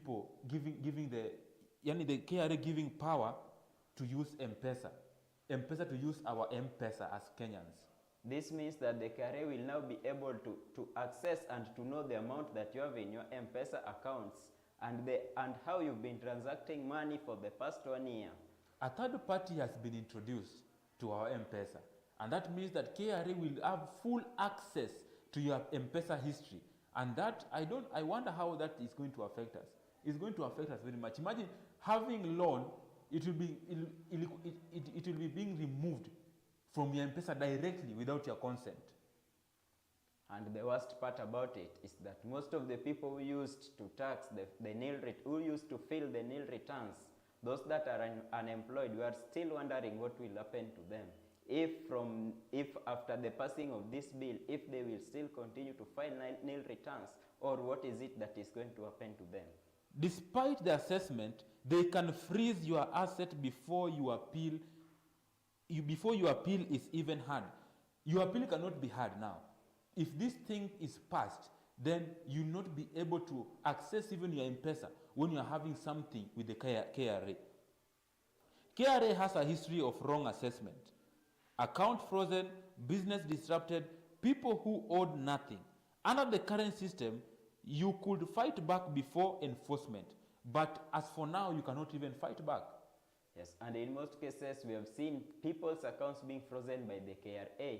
KRA giving power to use M-Pesa. M-Pesa to use our M-Pesa as Kenyans. This means that the KRA will now be able to access and to know the amount that you have in your M-Pesa accounts and how you've been transacting money for the past 1 year. A third party has been introduced to our M-Pesa, and that means that KRA will have full access to your M-Pesa history, and that I wonder how that is going to affect us. It's going to affect us very much. Imagine having loan, it will be being removed from your M-Pesa directly without your consent. And the worst part about it is that most of the people who used to tax who used to fill the nil returns, those that are unemployed, we are still wondering what will happen to them. If after the passing of this bill, if they will still continue to file nil returns, or what is it that is going to happen to them? Despite the assessment, they can freeze your asset before your appeal is even heard. Your appeal cannot be heard now. If this thing is passed, then you will not be able to access even your M-Pesa when you are having something with the KRA. KRA has a history of wrong assessment. Account frozen, business disrupted, people who owed nothing. Under the current system, you could fight back before enforcement. But as for now, you cannot even fight back. Yes, and in most cases, we have seen people's accounts being frozen by the KRA.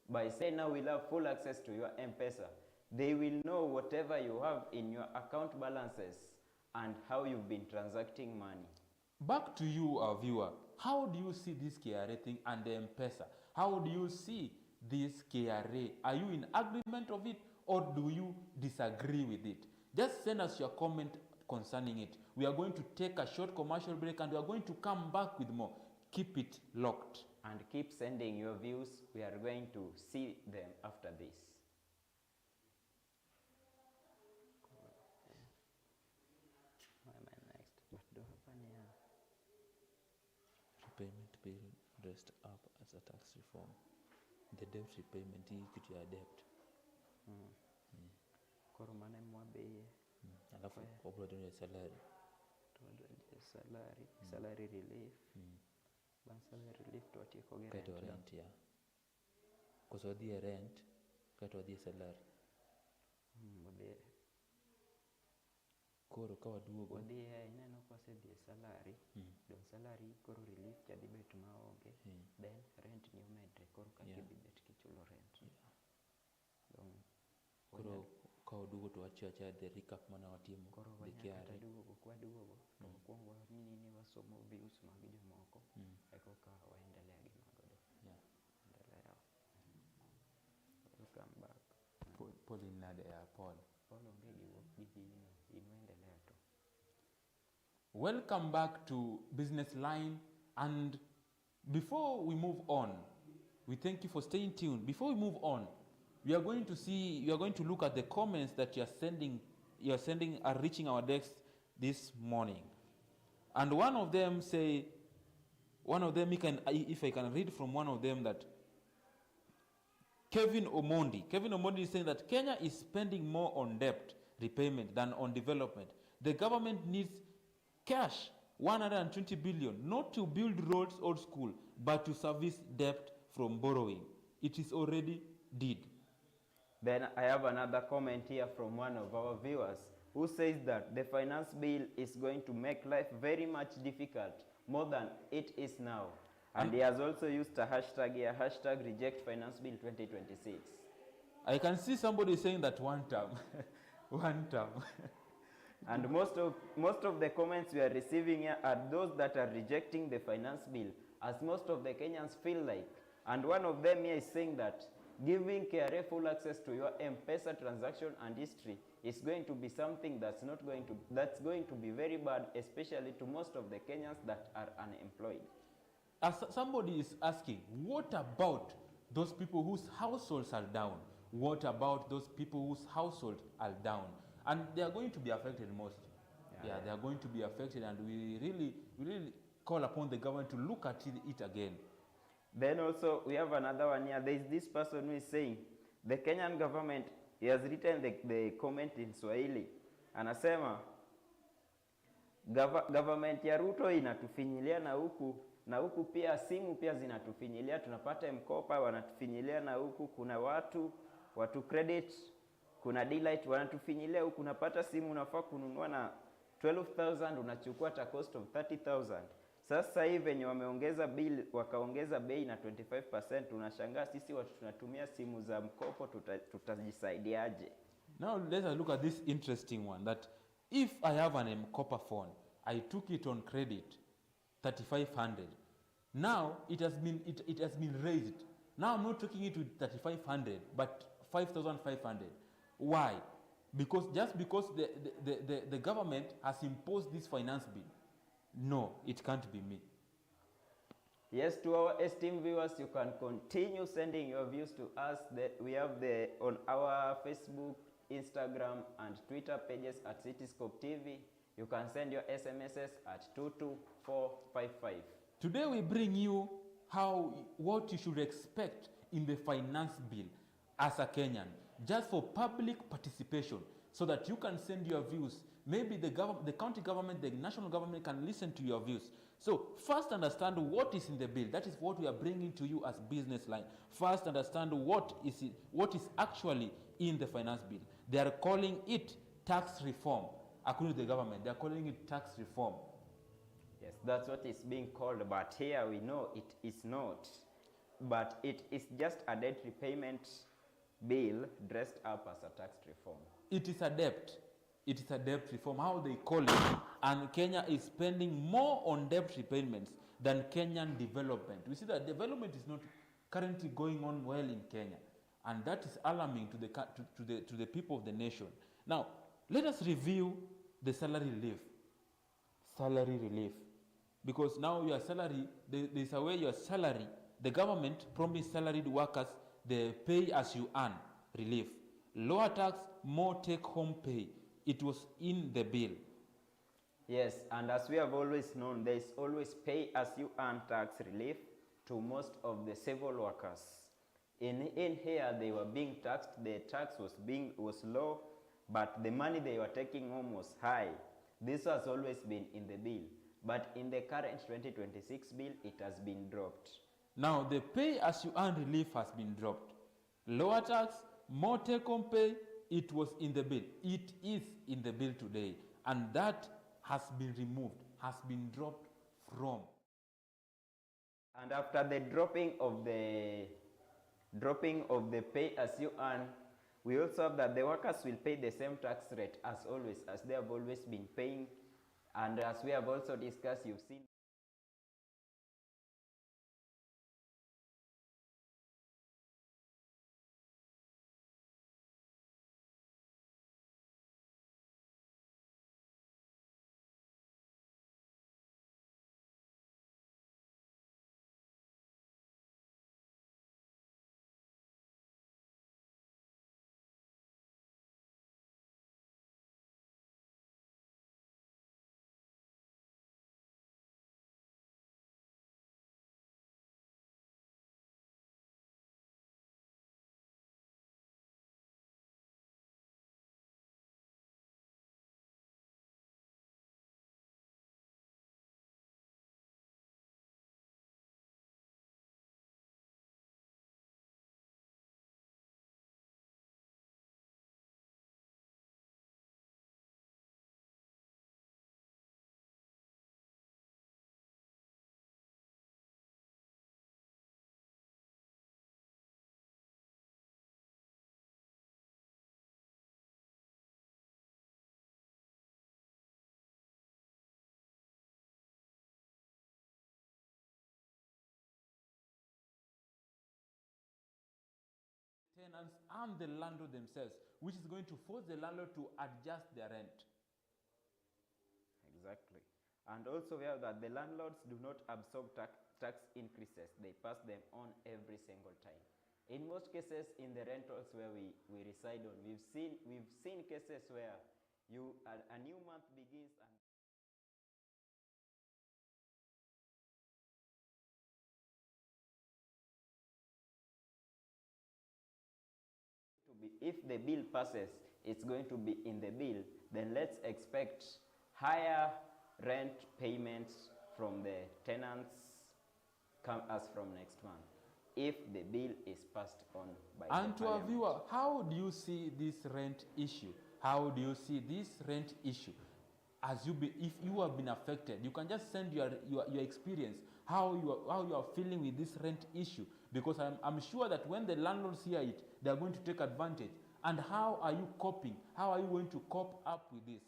By saying now we'll have full access to your M-Pesa, they will know whatever you have in your account balances and how you've been transacting money. Back to you, our viewer. How do you see this KRA thing and the M-Pesa? How do you see this KRA? Are you in agreement of it, or do you disagree with it? Just send us your comment concerning it. We are going to take a short commercial break and we are going to come back with more. Keep it locked. And keep sending your views. We are going to see them after this. Why am I next? What do happen here? dressed up as a tax reform. The debt repayment, hii kitu ya debt. Koro mane mwabe. Alafu wabula tuende salary. Salary relief. Ban salary relief to atieko ge rent. Kaito rent ya. Koso dhie rent, kaito dhie salary. Mode. Koro kawa duogo. Wadhie ineno kose dhie salary. Don salary koro relief jadi bet maonge. Then rent ni umedre koro kaki bet kichulo rent. Don koro kawa duogo to acha the recap mana watimo. Koro wanyakata duogo kwa duogo. To kuongo nini wasomo views mag jomoko. Eko ka waendelea gi magodo. Endelea. Welcome back. Paul inade ya Paul. Paul ongegi wokigi inuendelea to. Welcome back to Business Line, and before we move on, we thank you for staying tuned. Before we move on, we are going to look at the comments that are reaching our desk this morning. And one of them, if I can read from one of them, that Kevin Omondi is saying that Kenya is spending more on debt repayment than on development. The government needs cash, 120 billion, not to build roads or school, but to service debt from borrowing. It is already did. Then I have another comment here from one of our viewers who says that the finance bill is going to make life very much difficult, more than it is now. And he has also used a hashtag here, hashtag reject finance bill 2026. I can see somebody saying that one term. One term. And most of the comments we are receiving here are those that are rejecting the finance bill, as most of the Kenyans feel like. And one of them here is saying that giving KRA full access to your M-Pesa transaction and history is going to be something that's going to be very bad, especially to most of the Kenyans that are unemployed. As somebody is asking, what about those people whose households are down? What about those people whose households are down? And they are going to be affected most. Yeah, they are going to be affected, and we really call upon the government to look at it again. Then also, we have another one here. There is this person who is saying, the Kenyan government, he has written the comment in Swahili. Anasema, government ya Ruto inatufinyilia na huku pia simu pia zinatufinyilia, tunapata mkopa wanatufinyilia na huku kuna watu credit, kuna delight wanatufinyilia huku, unapata simu unafaa kununua na 12,000 unachukua at a cost of 30,000. Sasa hivi wenye wameongeza bill wakaongeza bei na 25%, unashangaa sisi watu tunatumia simu za mkopo tutajisaidiaje? Now let's look at this interesting one, that if I have an M-Kopa phone, I took it on credit 3,500. Now it has been raised. Now I'm not taking it with 3,500 but 5,500. Why? Because the government has imposed this finance bill. No, it can't be me. Yes, to our esteemed viewers, you can continue sending your views to us. We have on our Facebook, Instagram, and Twitter pages at Cityscope TV. You can send your SMSs at 22455. Today we bring you what you should expect in the finance bill as a Kenyan, just for public participation, so that you can send your views. Maybe the county government, the national government can listen to your views. So first understand what is in the bill. That is what we are bringing to you as Business Line. First understand what is actually in the finance bill. They are calling it tax reform. According to the government, they are calling it tax reform. Yes, that's what is being called, but here we know it is not. But it is just a debt repayment bill dressed up as a tax reform. It is a debt. It is a debt reform, how they call it. And Kenya is spending more on debt repayments than Kenyan development. We see that development is not currently going on well in Kenya. And that is alarming to the people of the nation. Now, let us review the salary relief. Salary relief. Because now your salary, there's a way your salary, the government promised salaried workers the pay as you earn relief. Lower tax, more take-home pay. It was in the bill. Yes, and as we have always known, there is always pay as you earn tax relief. to most of the civil workers. In here, they were being taxed. The tax was low, but the money they were taking home was high. This has always been in the bill, but in the current 2026 bill, it has been dropped. Now, the pay as you earn relief has been dropped. Lower tax, more take-home pay, it was in the bill. It is in the bill today, and that has been removed, has been dropped from. And after the dropping of the pay as you earn, we also have that the workers will pay the same tax rate as always, as they have always been paying. And as we have also discussed, you've seen tenants and the landlord themselves, which is going to force the landlord to adjust their rent. exactly. And also we have that the landlords do not absorb tax increases. They pass them on every single time. In most cases, in the rentals where we reside on, we've seen cases where a new month begins and if the bill passes, it's going to be in the bill, then let's expect higher rent payments from the tenants come as from next month, if the bill is passed on by And the to our parliament. viewer, how do you see this rent issue? How do you see this rent issue? If you have been affected, you can just send your experience, how you are feeling with this rent issue, because I'm sure that when the landlords hear it, they are going to take advantage. And how are you coping? How are you going to cope up with this?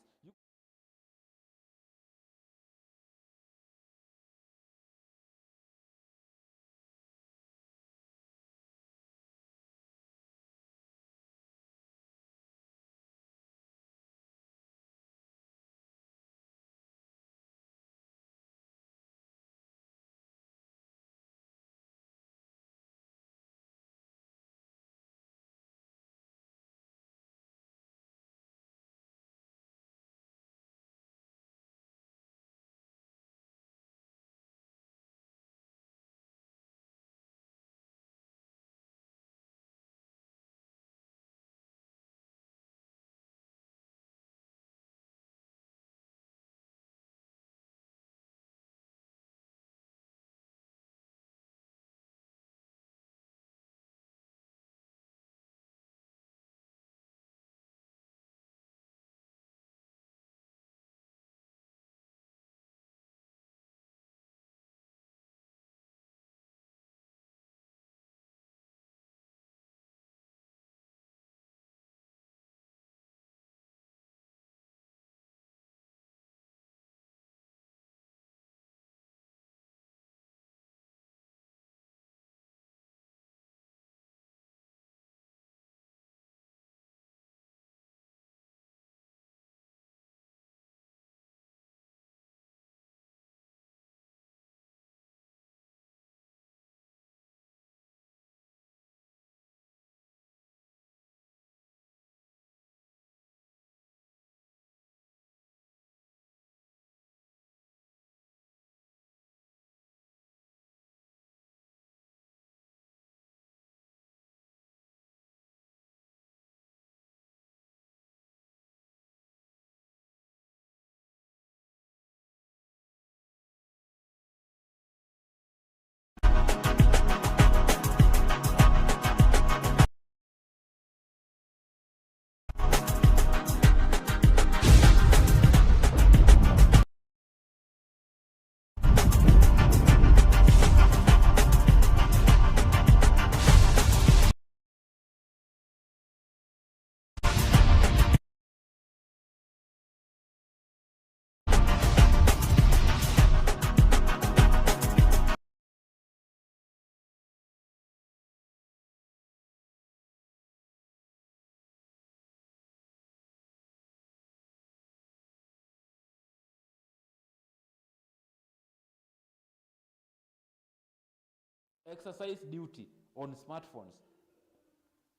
exercise duty on smartphones.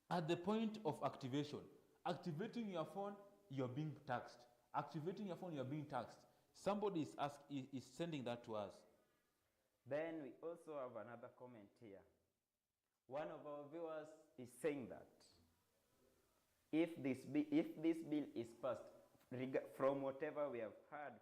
At the point of activation, activating your phone, you're being taxed. Activating your phone, you're being taxed. Somebody is sending that to us. Then we also have another comment here. One of our viewers is saying that if this bill is passed, from whatever we have heard,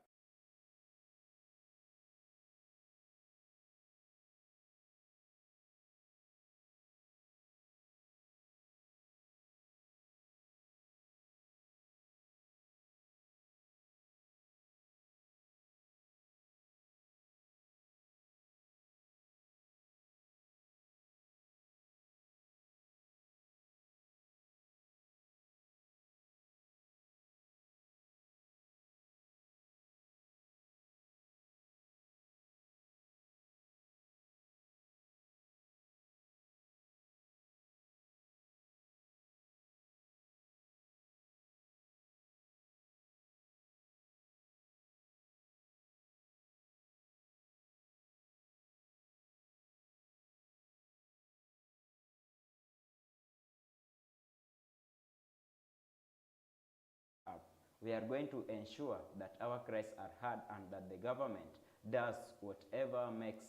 we are going to ensure that our cries are heard and that the government does whatever makes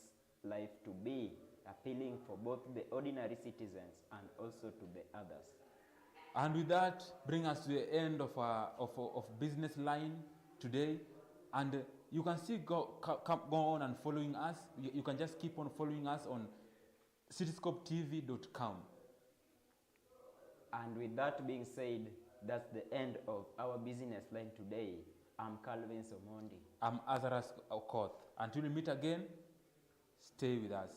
life to be appealing for both the ordinary citizens and also to the others. And with that, bring us to the end of Business Line today. And you can still go on and following us. You can just keep on following us on cityscopetv.com. And with that being said, that's the end of our Business Line today. I'm Calvin Somondi. I'm Azaras Okoth. Until we meet again, stay with us.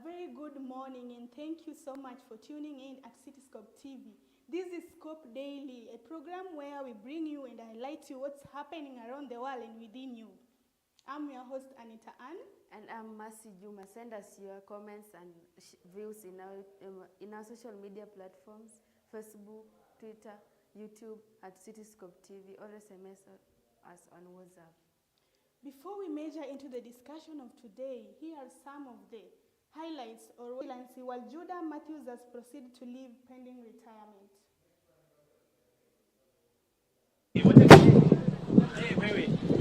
very good morning and thank you so much for tuning in at Cityscope TV. This is Scope Daily, a program where we bring you and highlight you what's happening around the world and within you. I'm your host Anita Ann. And I'm Mercy Juma. Send us your comments and views in our social media platforms, Facebook, Twitter, YouTube at Cityscope TV, or SMS us on WhatsApp. Before we measure into the discussion of today, here are some of the highlights or freelancing while Judah Matthews has proceeded to leave pending retirement.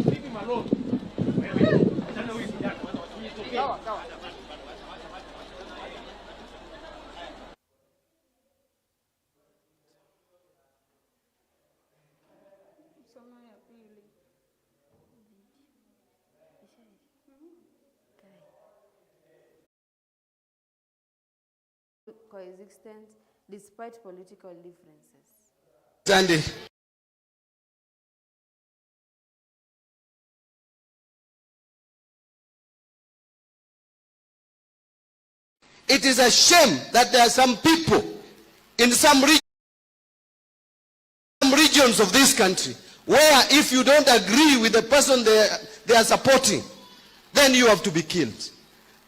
Leave him alone. Coexistence despite political differences. Sunday. It is a shame that there are some people in some regions of this country where if you don't agree with the person they are supporting, then you have to be killed.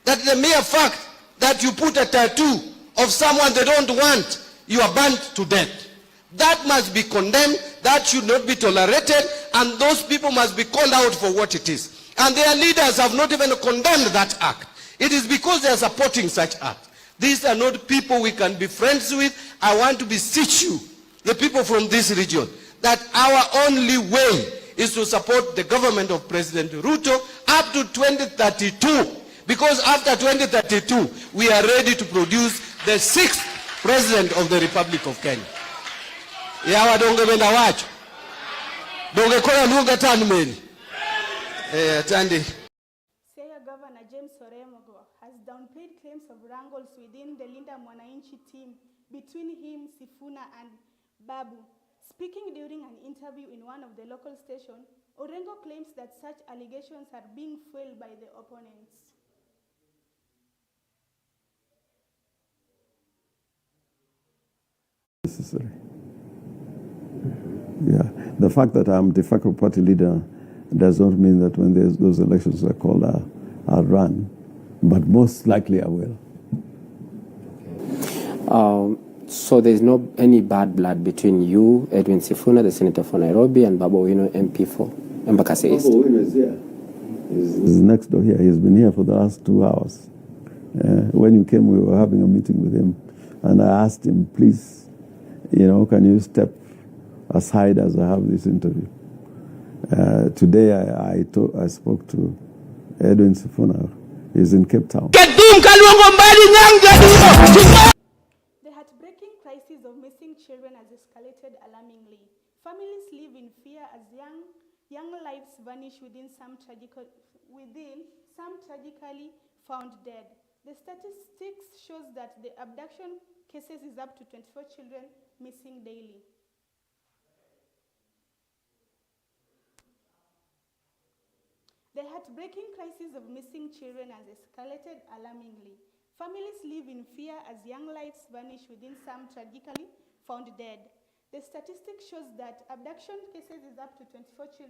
That the mere fact that you put a tattoo of someone they don't want, you are burnt to death. That must be condemned, that should not be tolerated, and those people must be called out for what it is. And their leaders have not even condemned that act. It is because they are supporting such act. These are not people we can be friends with. I want to beseech you, the people from this region, that our only way is to support the government of President Ruto up to 2032. Because after 2032, we are ready to produce the 6th President of the Republic of Kenya. Yawa donge benda wacho. Donge kora lunga tanmeli. Tandi. Siaya Governor James Orengo has downplayed claims of wrangles within the Linda Mwananchi team between him, Sifuna and Babu. Speaking during an interview in one of the local stations, Orengo claims that such allegations are being fueled by the opponents. Necessary. Yeah, the fact that I'm de facto party leader does not mean that when those elections are called, I'll run, but most likely I will. So there's no any bad blood between you, Edwin Sifuna, the senator for Nairobi, and Babu Owino, MP for Embakasi East. Babu Owino is here. He's next door here. He's been here for the last 2 hours. When you came, we were having a meeting with him, and I asked him, please, can you step aside as I have this interview? Today I spoke to Edwin Sifuna. He's in Cape Town. The heartbreaking crisis of missing children has escalated alarmingly. Families live in fear as young lives vanish within some tragically found dead. The statistics shows that the abduction cases is up to 24 children missing daily. The heartbreaking crisis of missing children has escalated alarmingly. Families live in fear as young lives vanish within some tragically found dead. The statistics shows that abduction cases is up to 24 children.